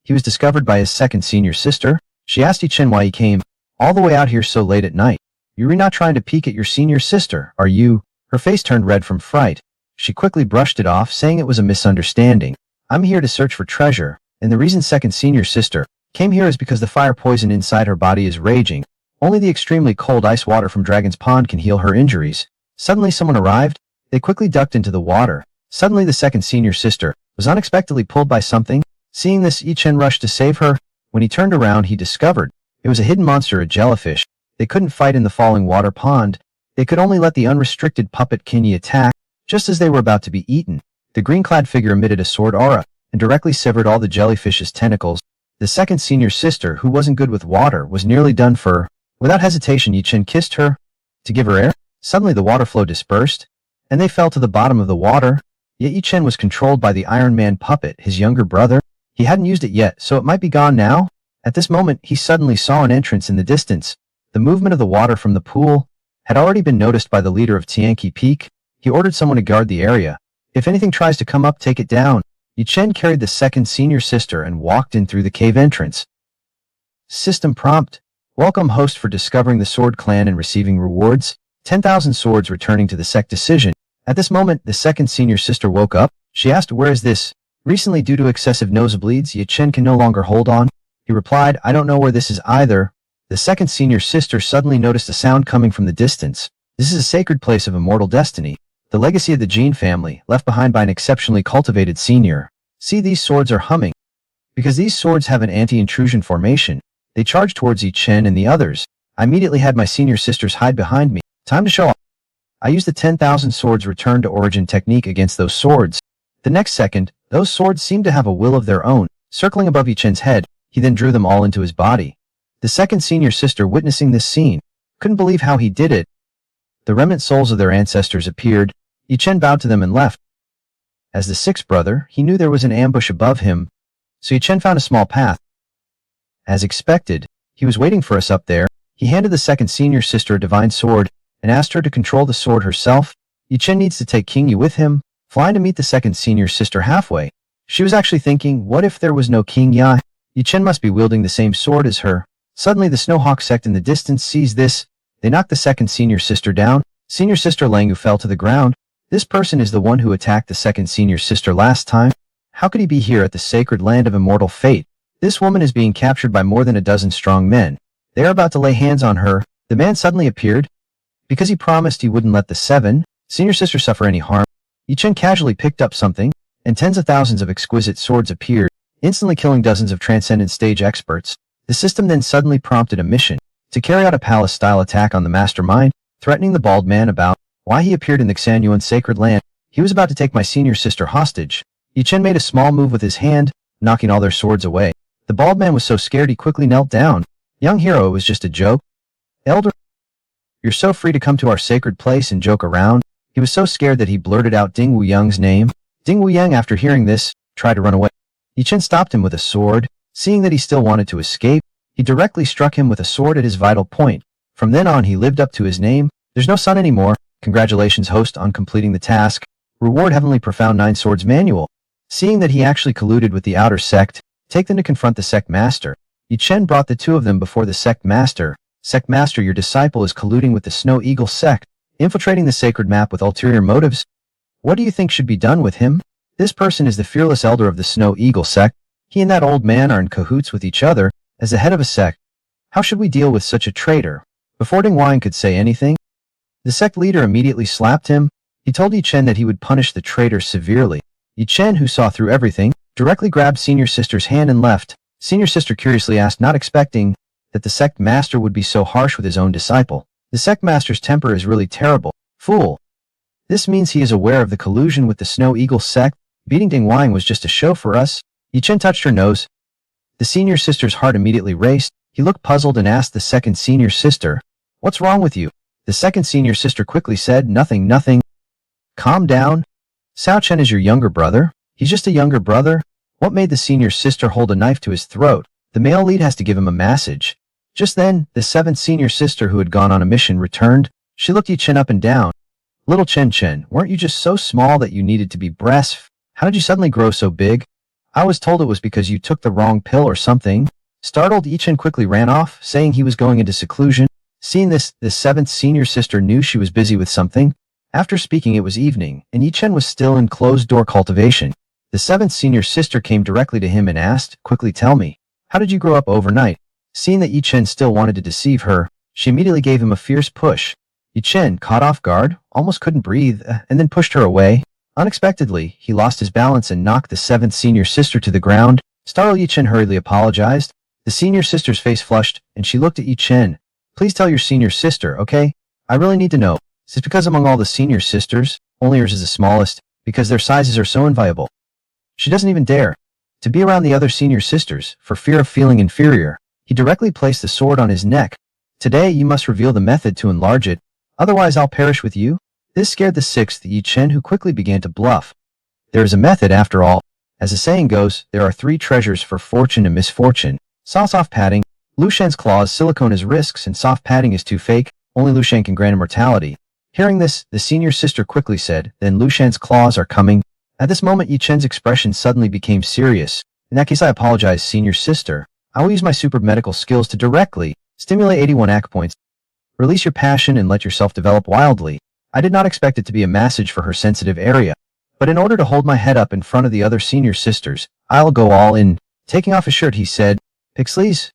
he was discovered by his second senior sister. She asked Yi Chen why he came all the way out here so late at night. You're not trying to peek at your senior sister, are you? Her face turned red from fright. She quickly brushed it off, saying it was a misunderstanding. I'm here to search for treasure, and the reason second senior sister came here is because the fire poison inside her body is raging. Only the extremely cold ice water from Dragon's Pond can heal her injuries. Suddenly someone arrived. They quickly ducked into the water. Suddenly the second senior sister was unexpectedly pulled by something. Seeing this, Yi Chen rushed to save her. When he turned around, he discovered it was a hidden monster, a jellyfish. They couldn't fight in the falling water pond. They could only let the unrestricted puppet Kinyi attack. Just as they were about to be eaten, the green-clad figure emitted a sword aura and directly severed all the jellyfish's tentacles. The second senior sister, who wasn't good with water, was nearly done for. Without hesitation, Yi Chen kissed her to give her air. Suddenly the water flow dispersed, and they fell to the bottom of the water. Yet Yi Chen was controlled by the Iron Man puppet, his younger brother. He hadn't used it yet, so it might be gone now. At this moment, he suddenly saw an entrance in the distance. The movement of the water from the pool had already been noticed by the leader of Tianqi Peak. He ordered someone to guard the area. If anything tries to come up, take it down. Yi Chen carried the second senior sister and walked in through the cave entrance. System prompt. Welcome host for discovering the Sword Clan and receiving rewards. 10,000 swords returning to the sect decision. At this moment, the second senior sister woke up. She asked, where is this? Recently, due to excessive nosebleeds, Yi Chen can no longer hold on. He replied, I don't know where this is either. The second senior sister suddenly noticed a sound coming from the distance. This is a sacred place of immortal destiny. The legacy of the Jin family, left behind by an exceptionally cultivated senior. See, these swords are humming. Because these swords have an anti-intrusion formation, they charge towards Yi Chen and the others. I immediately had my senior sisters hide behind me. Time to show off. I used the 10,000 swords return to origin technique against those swords. The next second, those swords seemed to have a will of their own. Circling above Yi Chen's head, he then drew them all into his body. The second senior sister, witnessing this scene, couldn't believe how he did it. The remnant souls of their ancestors appeared. Yi Chen bowed to them and left. As the sixth brother, he knew there was an ambush above him, so Yi Chen found a small path. As expected, he was waiting for us up there. He handed the second senior sister a divine sword and asked her to control the sword herself. Yi Chen needs to take King Yi with him, flying to meet the second senior sister halfway. She was actually thinking, what if there was no King Yi? Yi Chen must be wielding the same sword as her. Suddenly the Snowhawk sect in the distance sees this. They knock the second senior sister down. Senior sister Langu fell to the ground. This person is the one who attacked the second senior sister last time. How could he be here at the sacred land of immortal fate? This woman is being captured by more than a dozen strong men. They are about to lay hands on her. The man suddenly appeared. Because he promised he wouldn't let the seven senior sister suffer any harm, Yi Chen casually picked up something, and tens of thousands of exquisite swords appeared, instantly killing dozens of transcendent stage experts. The system then suddenly prompted a mission to carry out a palace-style attack on the mastermind, threatening the bald man about why he appeared in the Xanyuan sacred land. He was about to take my senior sister hostage. Yi Chen made a small move with his hand, knocking all their swords away. The bald man was so scared he quickly knelt down. Young hero, it was just a joke. Elder, You're so free to come to our sacred place and joke around. He was so scared that he blurted out Ding Wuyang's name. Ding Wuyang, after hearing this, tried to run away. Yi Chen stopped him with a sword. Seeing that he still wanted to escape, he directly struck him with a sword at his vital point. From then on, he lived up to his name. There's no son anymore. Congratulations, host, on completing the task. Reward Heavenly Profound 9 Swords Manual. Seeing that he actually colluded with the outer sect, take them to confront the sect master. Yi Chen brought the two of them before the sect master. Sect master, your disciple is colluding with the Snow Eagle sect, infiltrating the sacred map with ulterior motives. What do you think should be done with him? This person is the fearless elder of the Snow Eagle sect. He and that old man are in cahoots with each other as the head of a sect. How should we deal with such a traitor? Before Ding Wang could say anything, the sect leader immediately slapped him. He told Yi Chen that he would punish the traitor severely. Yi Chen, who saw through everything, directly grabbed Senior Sister's hand and left. Senior Sister curiously asked, not expecting that the sect master would be so harsh with his own disciple. The sect master's temper is really terrible. Fool. This means he is aware of the collusion with the Snow Eagle sect. Beating Ding Wang was just a show for us. Yi Chen touched her nose. The senior sister's heart immediately raced. He looked puzzled and asked the second senior sister, "What's wrong with you?" The second senior sister quickly said, "Nothing, nothing." Calm down. Cao Chen is your younger brother. He's just a younger brother. What made the senior sister hold a knife to his throat? The male lead has to give him a massage. Just then, the seventh senior sister, who had gone on a mission, returned. She looked Yi Chen up and down. Little Chen, weren't you just so small that you needed to be breastfed? How did you suddenly grow so big? I was told it was because you took the wrong pill or something. Startled, Yi Chen quickly ran off, saying he was going into seclusion. Seeing this, the seventh senior sister knew she was busy with something. After speaking, it was evening, and Yi Chen was still in closed-door cultivation. The seventh senior sister came directly to him and asked, "Quickly tell me, how did you grow up overnight?" Seeing that Yi Chen still wanted to deceive her, she immediately gave him a fierce push. Yi Chen, caught off guard, almost couldn't breathe, and then pushed her away. Unexpectedly, he lost his balance and knocked the seventh senior sister to the ground. Startled, Yi Chen hurriedly apologized. The senior sister's face flushed, and she looked at Yi Chen. "Please tell your senior sister, okay? I really need to know. Is it because among all the senior sisters, only yours is the smallest, because their sizes are so enviable?" She doesn't even dare to be around the other senior sisters, for fear of feeling inferior. He directly placed the sword on his neck. "Today you must reveal the method to enlarge it, otherwise I'll perish with you." This scared the sixth Yi Chen, who quickly began to bluff. There is a method after all. As the saying goes, there are 3 treasures for fortune and misfortune. Soft padding, Lu Shen's claws, silicone is risks, and soft padding is too fake. Only Lu Shen can grant immortality. Hearing this, the senior sister quickly said, "Then Lu Shen's claws are coming." At this moment, Yi Chen's expression suddenly became serious. "In that case, I apologize, senior sister. I will use my super medical skills to directly stimulate 81 AC points. Release your passion and let yourself develop wildly." I did not expect it to be a massage for her sensitive area, but in order to hold my head up in front of the other senior sisters, I'll go all in. Taking off his shirt, he said, "Pixley's,"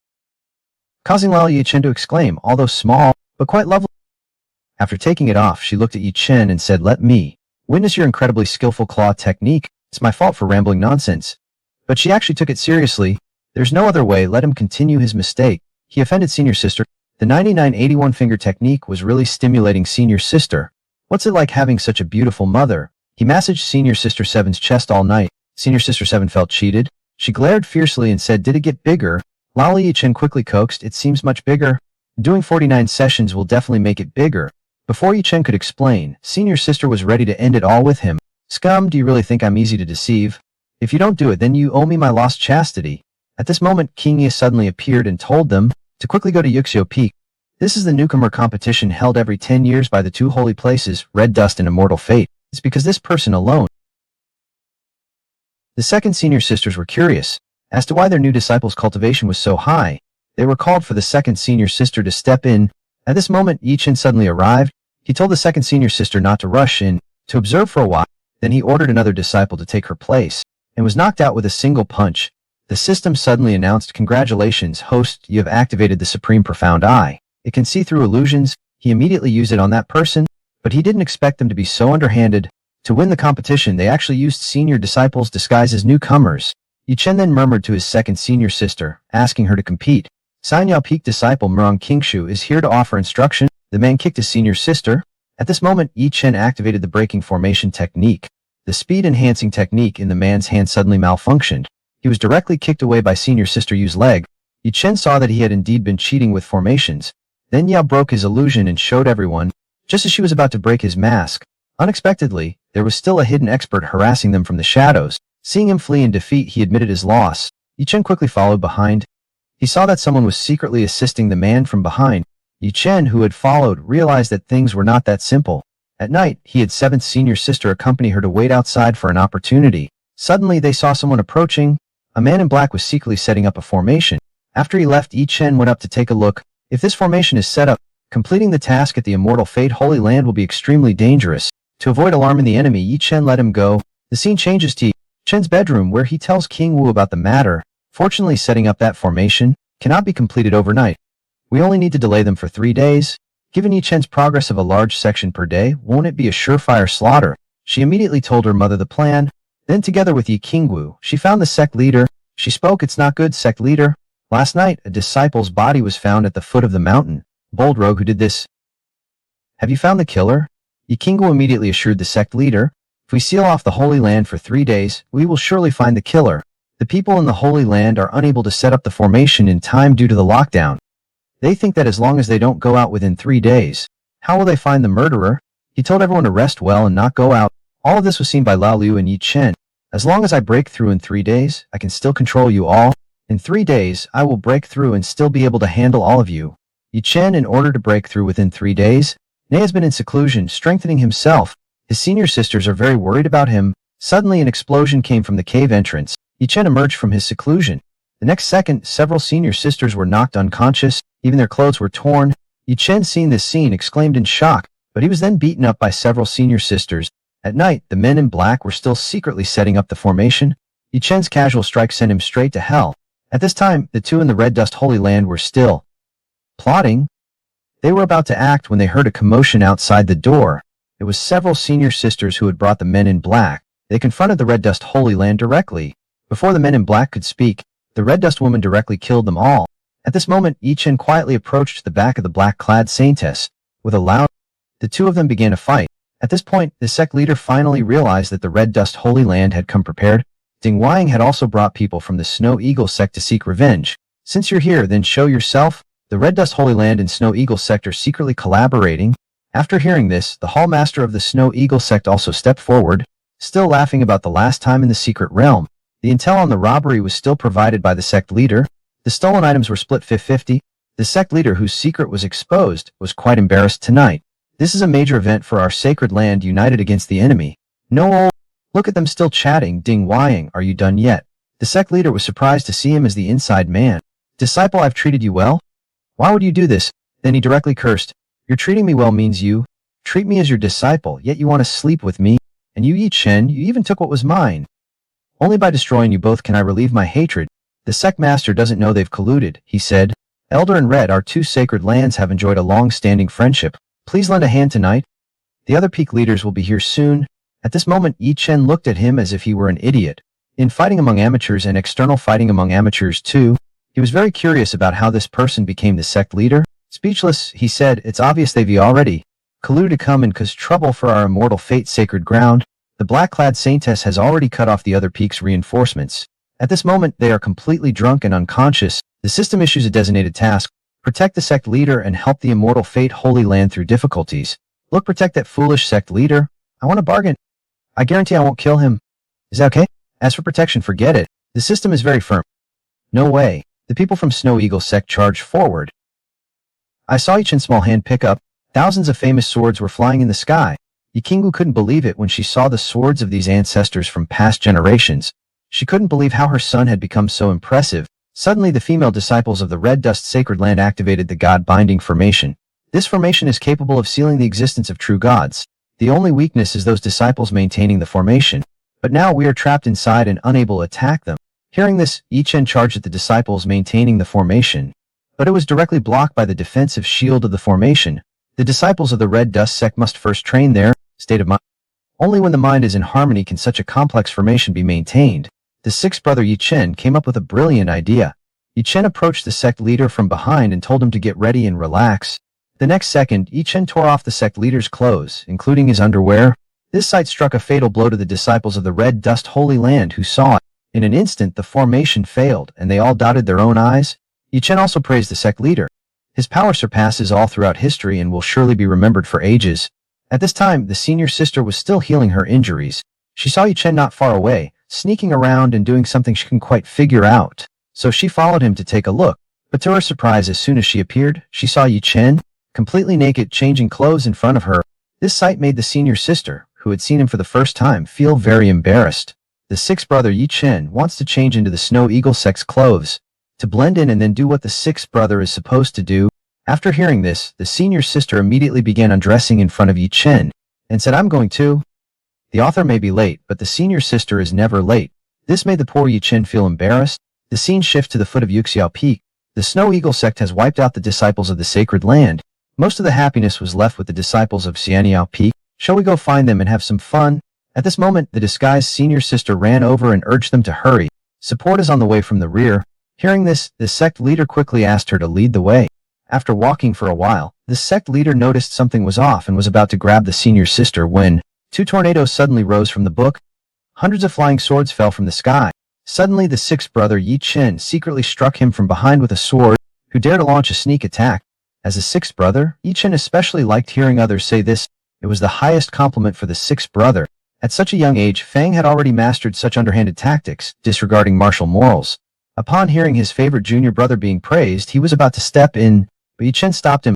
causing Lao Yi Chen to exclaim, although small, but quite lovely. After taking it off, she looked at Yi Chen and said, "Let me witness your incredibly skillful claw technique. It's my fault for rambling nonsense." But she actually took it seriously. There's no other way. Let him continue his mistake. He offended senior sister. The 9981 finger technique was really stimulating senior sister. What's it like having such a beautiful mother? He massaged Senior Sister 7's chest all night. Senior Sister 7 felt cheated. She glared fiercely and said, "Did it get bigger?" Lao Yi Chen quickly coaxed, "It seems much bigger. Doing 49 sessions will definitely make it bigger." Before Yi Chen could explain, Senior Sister was ready to end it all with him. "Scum, do you really think I'm easy to deceive? If you don't do it, then you owe me my lost chastity." At this moment, King Yi suddenly appeared and told them to quickly go to Yuxiu Peak. This is the newcomer competition held every 10 years by the 2 holy places, Red Dust and Immortal Fate. It's because this person alone. The second senior sisters were curious as to why their new disciple's cultivation was so high. They were called for the second senior sister to step in. At this moment, Yi Chen suddenly arrived. He told the second senior sister not to rush in, to observe for a while. Then he ordered another disciple to take her place, and was knocked out with a single punch. The system suddenly announced, "Congratulations, host, you have activated the Supreme Profound Eye. It can see through illusions." He immediately used it on that person, but he didn't expect them to be so underhanded. To win the competition, they actually used senior disciples disguised as newcomers. Yi Chen then murmured to his second senior sister, asking her to compete. Sanyao Peak disciple Murong Kingshu is here to offer instruction. The man kicked his senior sister. At this moment, Yi Chen activated the breaking formation technique. The speed-enhancing technique in the man's hand suddenly malfunctioned. He was directly kicked away by senior sister Yu's leg. Yi Chen saw that he had indeed been cheating with formations. Then Yao broke his illusion and showed everyone. Just as she was about to break his mask, unexpectedly, there was still a hidden expert harassing them from the shadows. Seeing him flee in defeat, he admitted his loss. Yi Chen quickly followed behind. He saw that someone was secretly assisting the man from behind. Yi Chen, who had followed, realized that things were not that simple. At night, he had Seventh senior sister accompany her to wait outside for an opportunity. Suddenly, they saw someone approaching. A man in black was secretly setting up a formation. After he left, Yi Chen went up to take a look. If this formation is set up, completing the task at the Immortal Fate Holy Land will be extremely dangerous. To avoid alarming the enemy, Yi Chen let him go. The scene changes to Yi Chen's bedroom, where he tells King Wu about the matter. Fortunately, setting up that formation cannot be completed overnight. We only need to delay them for 3 days. Given Yi Chen's progress of a large section per day, won't it be a surefire slaughter? She immediately told her mother the plan. Then together with Yi Qingwu, she found the sect leader. She spoke. It's not good, sect leader. Last night, a disciple's body was found at the foot of the mountain. Bold rogue, who did this? Have you found the killer? Yi Qingwu immediately assured the sect leader. If we seal off the Holy Land for 3 days, we will surely find the killer. The people in the Holy Land are unable to set up the formation in time due to the lockdown. They think that as long as they don't go out within 3 days, how will they find the murderer? He told everyone to rest well and not go out. All of this was seen by Lao Liu and Yi Chen. As long as I break through in 3 days, I can still control you all. In 3 days, I will break through and still be able to handle all of you. Yi Chen, in order to break through within 3 days, Ne has been in seclusion, strengthening himself. His senior sisters are very worried about him. Suddenly, an explosion came from the cave entrance. Yi Chen emerged from his seclusion. The next second, several senior sisters were knocked unconscious. Even their clothes were torn. Yi Chen, seeing this scene, exclaimed in shock, but he was then beaten up by several senior sisters. At night, the men in black were still secretly setting up the formation. Yi Chen's casual strike sent him straight to hell. At this time, the two in the Red Dust Holy Land were still plotting. They were about to act when they heard a commotion outside the door. It was several senior sisters who had brought the men in black. They confronted the Red Dust Holy Land directly. Before the men in black could speak, the Red Dust woman directly killed them all. At this moment, Yi Chen quietly approached the back of the black-clad saintess. With a loud, the two of them began a fight. At this point, the sect leader finally realized that the Red Dust Holy Land had come prepared. Ding Wang had also brought people from the Snow Eagle sect to seek revenge. Since you're here, then show yourself. The Red Dust Holy Land and Snow Eagle sect are secretly collaborating. After hearing this, the Hall Master of the Snow Eagle sect also stepped forward, still laughing about the last time in the secret realm. The intel on the robbery was still provided by the sect leader. The stolen items were split 50-50. The sect leader, whose secret was exposed, was quite embarrassed tonight. This is a major event for our sacred land united against the enemy. No, look at them still chatting. Ding Wang, are you done yet? The sect leader was surprised to see him as the inside man. Disciple, I've treated you well? Why would you do this? Then he directly cursed. You're treating me well means you treat me as your disciple, yet you want to sleep with me. And you, Yi Chen, you even took what was mine. Only by destroying you both can I relieve my hatred. The sect master doesn't know they've colluded, he said. Elder and Red, our two sacred lands have enjoyed a long-standing friendship. Please lend a hand tonight. The other peak leaders will be here soon. At this moment, Yi Chen looked at him as if he were an idiot. In fighting among amateurs and external fighting among amateurs too, he was very curious about how this person became the sect leader. Speechless, he said, it's obvious they've already colluded to come and cause trouble for our immortal fate sacred ground. The black-clad saintess has already cut off the other peak's reinforcements. At this moment, they are completely drunk and unconscious. The system issues a designated task. Protect the sect leader and help the immortal fate holy land through difficulties. Look, protect that foolish sect leader. I want a bargain. I guarantee I won't kill him. Is that okay? As for protection, forget it. The system is very firm. No way. The people from Snow Eagle sect charged forward. I saw Yi Chen's small hand pick up. Thousands of famous swords were flying in the sky. Yi Qingwu couldn't believe it when she saw the swords of these ancestors from past generations. She couldn't believe how her son had become so impressive. Suddenly, the female disciples of the Red Dust Sacred Land activated the God-binding formation. This formation is capable of sealing the existence of true gods. The only weakness is those disciples maintaining the formation. But now we are trapped inside and unable to attack them. Hearing this, Yi Chen charged at the disciples maintaining the formation. But it was directly blocked by the defensive shield of the formation. The disciples of the Red Dust sect must first train their state of mind. Only when the mind is in harmony can such a complex formation be maintained. The sixth brother Yi Chen came up with a brilliant idea. Yi Chen approached the sect leader from behind and told him to get ready and relax. The next second, Yi Chen tore off the sect leader's clothes, including his underwear. This sight struck a fatal blow to the disciples of the Red Dust Holy Land who saw it. In an instant, the formation failed, and they all dotted their own eyes. Yi Chen also praised the sect leader. His power surpasses all throughout history and will surely be remembered for ages. At this time, the senior sister was still healing her injuries. She saw Yi Chen not far away, sneaking around and doing something she couldn't quite figure out. So she followed him to take a look. But to her surprise, as soon as she appeared, she saw Yi Chen, completely naked, changing clothes in front of her. This sight made the senior sister, who had seen him for the first time, feel very embarrassed. The sixth brother, Yi Chen, wants to change into the Snow Eagle sect's clothes, to blend in and then do what the sixth brother is supposed to do. After hearing this, the senior sister immediately began undressing in front of Yi Chen, and said, "I'm going to." The author may be late, but the senior sister is never late. This made the poor Yi Chen feel embarrassed. The scene shifts to the foot of Yuxiao Peak. The Snow Eagle sect has wiped out the disciples of the sacred land. Most of the happiness was left with the disciples of Xianyao Peak. Shall we go find them and have some fun? At this moment, the disguised senior sister ran over and urged them to hurry. Support is on the way from the rear. Hearing this, the sect leader quickly asked her to lead the way. After walking for a while, the sect leader noticed something was off and was about to grab the senior sister when two tornadoes suddenly rose from the book. Hundreds of flying swords fell from the sky. Suddenly, the sixth brother, Yi Chen, secretly struck him from behind with a sword, who dared to launch a sneak attack. As a sixth brother, Yi Chen especially liked hearing others say this. It was the highest compliment for the sixth brother. At such a young age, Fang had already mastered such underhanded tactics, disregarding martial morals. Upon hearing his favorite junior brother being praised, he was about to step in, but Yi Chen stopped him.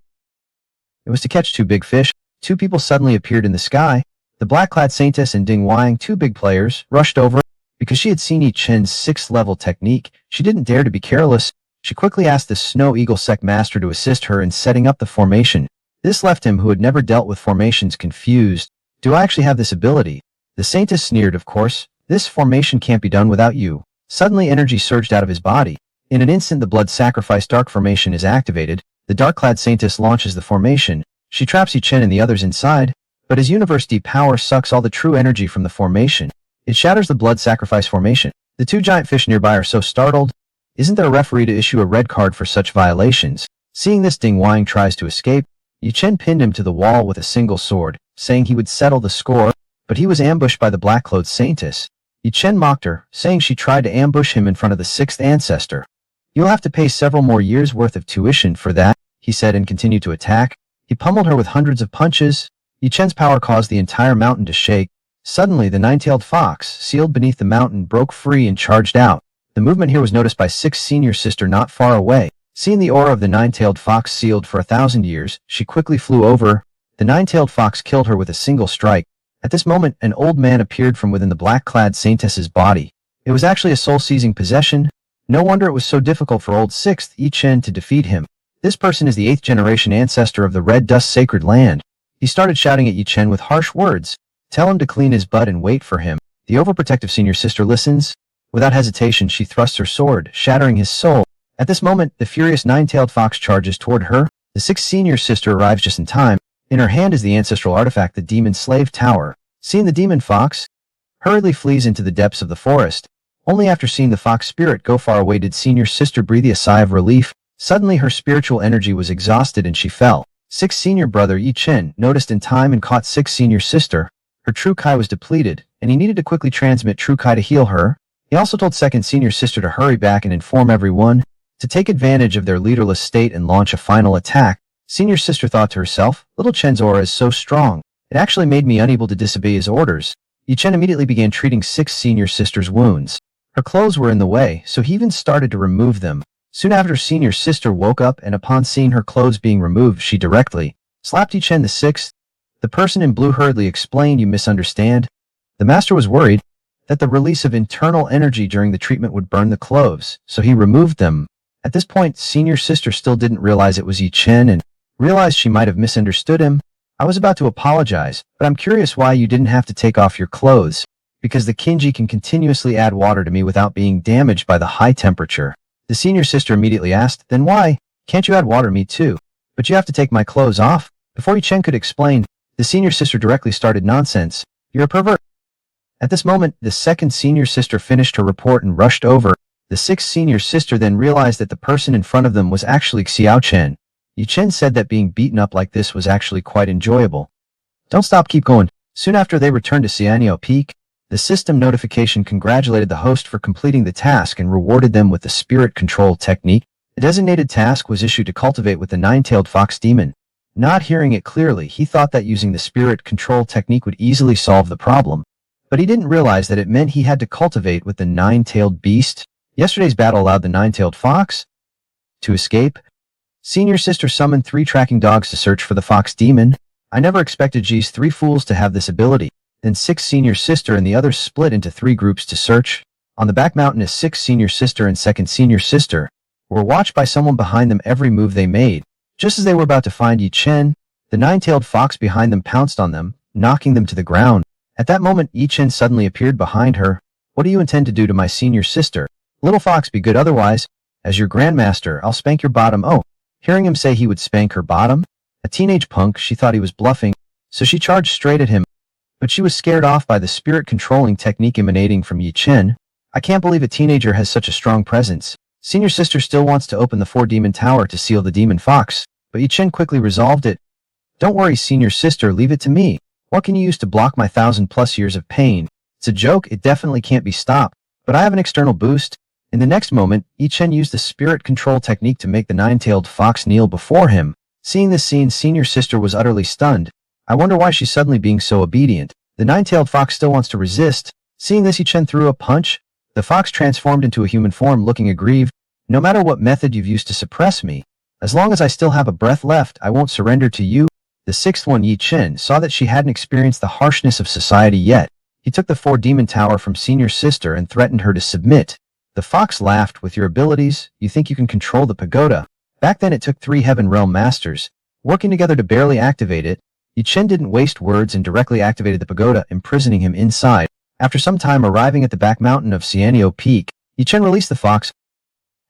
It was to catch two big fish. Two people suddenly appeared in the sky. The black-clad Saintess and Ding Wang, two big players, rushed over. Because she had seen Yi Chen's 6th level technique, she didn't dare to be careless. She quickly asked the Snow Eagle sect master to assist her in setting up the formation. This left him, who had never dealt with formations, confused. Do I actually have this ability? The Saintess sneered, of course. This formation can't be done without you. Suddenly energy surged out of his body. In an instant, the blood sacrifice dark formation is activated. The dark-clad Saintess launches the formation. She traps Yi Chen and the others inside, but his universe deep power sucks all the true energy from the formation. It shatters the blood sacrifice formation. The two giant fish nearby are so startled. Isn't there a referee to issue a red card for such violations? Seeing this, Ding Wang tries to escape. Yi Chen pinned him to the wall with a single sword, saying he would settle the score, but he was ambushed by the black-clothed Saintess. Yi Chen mocked her, saying she tried to ambush him in front of the 6th ancestor. "You'll have to pay several more years' worth of tuition for that," he said, and continued to attack. He pummeled her with hundreds of punches. Yi Chen's power caused the entire mountain to shake. Suddenly, the nine-tailed fox, sealed beneath the mountain, broke free and charged out. The movement here was noticed by Sixth senior sister not far away. Seeing the aura of the nine-tailed fox sealed for 1,000 years, she quickly flew over. The nine-tailed fox killed her with a single strike. At this moment, an old man appeared from within the black-clad Saintess's body. It was actually a soul-seizing possession. No wonder it was so difficult for old Sixth Yi Chen to defeat him. This person is the 8th-generation ancestor of the Red Dust Sacred Land. He started shouting at Yi Chen with harsh words. Tell him to clean his butt and wait for him. The overprotective senior sister listens. Without hesitation, she thrusts her sword, shattering his soul. At this moment, the furious nine-tailed fox charges toward her. The 6th senior sister arrives just in time. In her hand is the ancestral artifact, the Demon Slave Tower. Seeing the demon fox, hurriedly flees into the depths of the forest. Only after seeing the fox spirit go far away did senior sister breathe a sigh of relief. Suddenly her spiritual energy was exhausted and she fell. 6th senior brother Yi Chen noticed in time and caught 6th senior sister. Her true Kai was depleted, and he needed to quickly transmit true Kai to heal her. He also told 2nd senior sister to hurry back and inform everyone to take advantage of their leaderless state and launch a final attack. Senior sister thought to herself, little Chen's aura is so strong, it actually made me unable to disobey his orders. Yi Chen immediately began treating 6th senior sister's wounds. Her clothes were in the way, so he even started to remove them. Soon after, senior sister woke up, and upon seeing her clothes being removed, she directly slapped Yi Chen the 6th. The person in blue hurriedly explained, you misunderstand. The master was worried that the release of internal energy during the treatment would burn the clothes, so he removed them. At this point, senior sister still didn't realize it was Yi Chen and realized she might have misunderstood him. I was about to apologize, but I'm curious why you didn't have to take off your clothes. Because the Kinji can continuously add water to me without being damaged by the high temperature. The senior sister immediately asked, then why can't you add water to me too? But you have to take my clothes off? Before Yi Chen could explain, the senior sister directly started, nonsense. You're a pervert. At this moment, the 2nd senior sister finished her report and rushed over. The 6th senior sister then realized that the person in front of them was actually Xiao Chen. Yi Chen said that being beaten up like this was actually quite enjoyable. Don't stop, keep going. Soon after they returned to Xianyao Peak, the system notification congratulated the host for completing the task and rewarded them with the spirit control technique. The designated task was issued to cultivate with the nine-tailed fox demon. Not hearing it clearly, he thought that using the spirit control technique would easily solve the problem. But he didn't realize that it meant he had to cultivate with the nine-tailed beast. Yesterday's battle allowed the nine-tailed fox to escape. Senior sister summoned 3 tracking dogs to search for the fox demon. I never expected G's 3 fools to have this ability. Then 6 senior sister and the others split into 3 groups to search. On the back mountain is 6 senior sister and 2nd senior sister were watched by someone behind them every move they made. Just as they were about to find Yi Chen, the nine-tailed fox behind them pounced on them, knocking them to the ground. At that moment, Yi Chen suddenly appeared behind her. What do you intend to do to my senior sister? Little fox, be good otherwise. As your grandmaster, I'll spank your bottom. Oh, hearing him say he would spank her bottom? A teenage punk, she thought he was bluffing, so she charged straight at him. But she was scared off by the spirit-controlling technique emanating from Yi Chen. I can't believe a teenager has such a strong presence. Senior sister still wants to open the 4-demon tower to seal the demon fox, but Yi Chen quickly resolved it. Don't worry, senior sister, leave it to me. What can you use to block my 1,000+ years of pain? It's a joke, it definitely can't be stopped. But I have an external boost. In the next moment, Yi Chen used the spirit control technique to make the nine-tailed fox kneel before him. Seeing this scene, senior sister was utterly stunned. I wonder why she's suddenly being so obedient. The nine-tailed fox still wants to resist. Seeing this, Yi Chen threw a punch. The fox transformed into a human form, looking aggrieved. No matter what method you've used to suppress me, as long as I still have a breath left, I won't surrender to you. The 6th one, Yi Chen, saw that she hadn't experienced the harshness of society yet. He took the 4-demon tower from senior sister and threatened her to submit. The fox laughed. With your abilities, you think you can control the pagoda? Back then it took 3 Heaven Realm Masters working together to barely activate it. Yi Chen didn't waste words and directly activated the pagoda, imprisoning him inside. After some time arriving at the back mountain of Xianyo Peak, Yi Chen released the fox.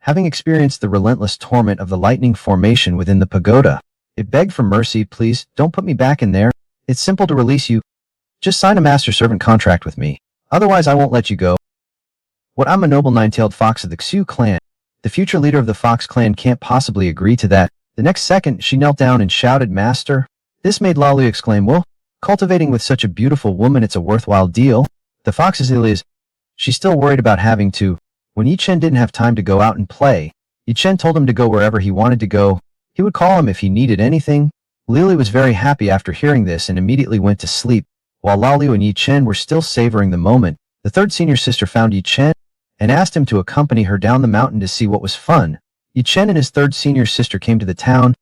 Having experienced the relentless torment of the lightning formation within the pagoda, it begged for mercy. Please, don't put me back in there. It's simple to release you. Just sign a master-servant contract with me. Otherwise I won't let you go. What, I'm a noble nine-tailed fox of the Xu clan. The future leader of the Fox clan can't possibly agree to that. The next second, she knelt down and shouted, Master. This made Lalu exclaim, well, cultivating with such a beautiful woman, it's a worthwhile deal. The fox's ill is. She's still worried about having to. When Yi Chen didn't have time to go out and play, Yi Chen told him to go wherever he wanted to go. He would call him if he needed anything. Lily was very happy after hearing this and immediately went to sleep. While Lalu and Yi Chen were still savoring the moment, the 3rd senior sister found Yi Chen and asked him to accompany her down the mountain to see what was fun. Yi Chen and his 3rd senior sister came to the town.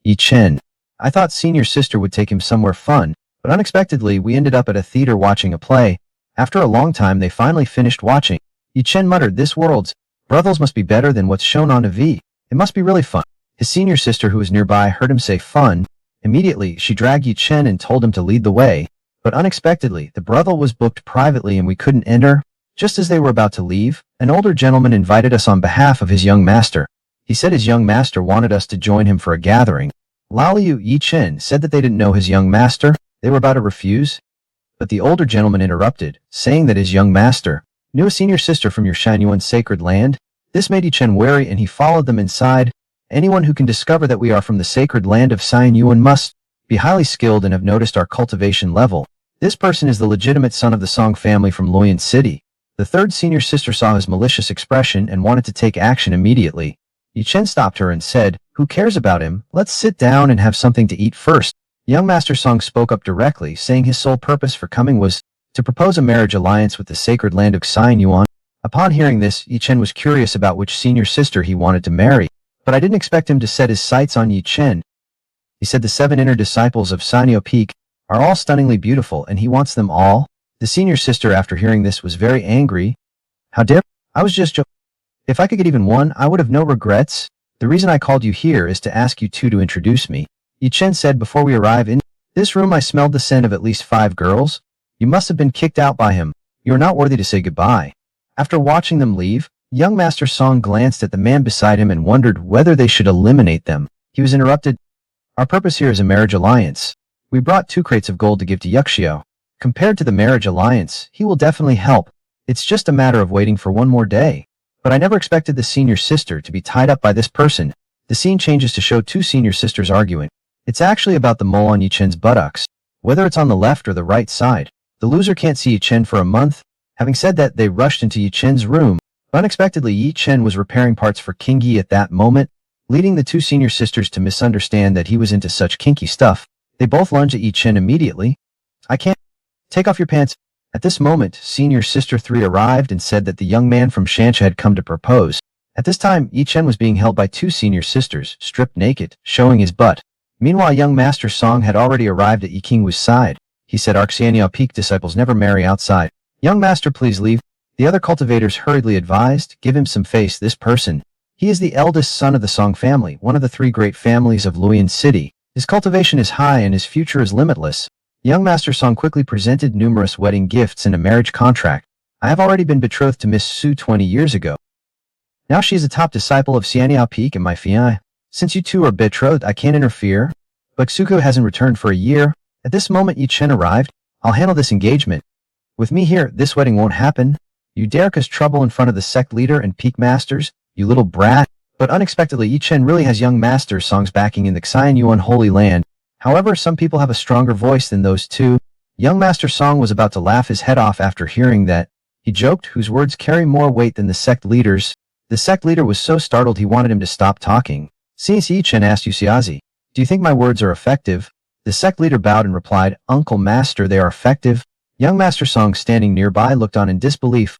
Yi Chen. I thought senior sister would take him somewhere fun, but unexpectedly we ended up at a theater watching a play. After a long time they finally finished watching. Yi Chen muttered, this world's brothels must be better than what's shown on TV. It must be really fun. His senior sister, who was nearby, heard him say fun. Immediately, she dragged Yi Chen and told him to lead the way. But unexpectedly, the brothel was booked privately and we couldn't enter. Just as they were about to leave, an older gentleman invited us on behalf of his young master. He said his young master wanted us to join him for a gathering. Laoyu Yi Chen said that they didn't know his young master. They were about to refuse. But the older gentleman interrupted, saying that his young master knew a senior sister from your Shanyuan sacred land. This made Yi Chen wary and he followed them inside. Anyone who can discover that we are from the sacred land of Shanyuan must be highly skilled and have noticed our cultivation level. This person is the legitimate son of the Song family from Loyan City. The 3rd senior sister saw his malicious expression and wanted to take action immediately. Yi Chen stopped her and said, who cares about him? Let's sit down and have something to eat first. Young Master Song spoke up directly, saying his sole purpose for coming was to propose a marriage alliance with the sacred land of Xianyuan. Upon hearing this, Yi Chen was curious about which senior sister he wanted to marry, but I didn't expect him to set his sights on Yi Chen. He said the 7 inner disciples of Sanyo Peak are all stunningly beautiful and he wants them all. The senior sister, after hearing this, was very angry. How dare I was just joking. If I could get even one, I would have no regrets. The reason I called you here is to ask you two to introduce me. Yi Chen said before we arrive in this room I smelled the scent of at least 5 girls. You must have been kicked out by him. You are not worthy to say goodbye. After watching them leave, young Master Song glanced at the man beside him and wondered whether they should eliminate them. He was interrupted. Our purpose here is a marriage alliance. We brought 2 crates of gold to give to Yuxiao. Compared to the marriage alliance, he will definitely help. It's just a matter of waiting for one more day. But I never expected the senior sister to be tied up by this person. The scene changes to show 2 senior sisters arguing. It's actually about the mole on Yi Chen's buttocks. Whether it's on the left or the right side, the loser can't see Yi Chen for a month. Having said that, they rushed into Yi Chen's room, Unexpectedly, Yi Chen was repairing parts for King Yi at that moment, leading the two senior sisters to misunderstand that he was into such kinky stuff. They both lunged at Yi Chen immediately. I can't. Take off your pants. At this moment, senior sister 3 arrived and said that the young man from Shansha had come to propose. At this time, Yi Chen was being held by two senior sisters, stripped naked, showing his butt. Meanwhile, young Master Song had already arrived at Yi Kingwu's side. He said Arxianiao Peak disciples never marry outside. Young master, please leave. The other cultivators hurriedly advised, give him some face, this person. He is the eldest son of the Song family, one of the 3 great families of Luoyan City. His cultivation is high and his future is limitless. Young Master Song quickly presented numerous wedding gifts and a marriage contract. I have already been betrothed to Miss Su 20 years ago. Now she is a top disciple of Xianiao Peak and my fiancé. Since you two are betrothed, I can't interfere. But Suko hasn't returned for a year. At this moment Yi Chen arrived. I'll handle this engagement. With me here, this wedding won't happen. You dare cause trouble in front of the sect leader and peak masters, you little brat. But unexpectedly, Yi Chen really has young master Song's backing in the Xianyu unholy land. However, some people have a stronger voice than those two. Young Master Song was about to laugh his head off after hearing that. He joked, whose words carry more weight than the sect leaders. The sect leader was so startled he wanted him to stop talking. Since Yi Chen asked Yuxiazi, do you think my words are effective? The sect leader bowed and replied, Uncle Master, they are effective. Young Master Song standing nearby looked on in disbelief.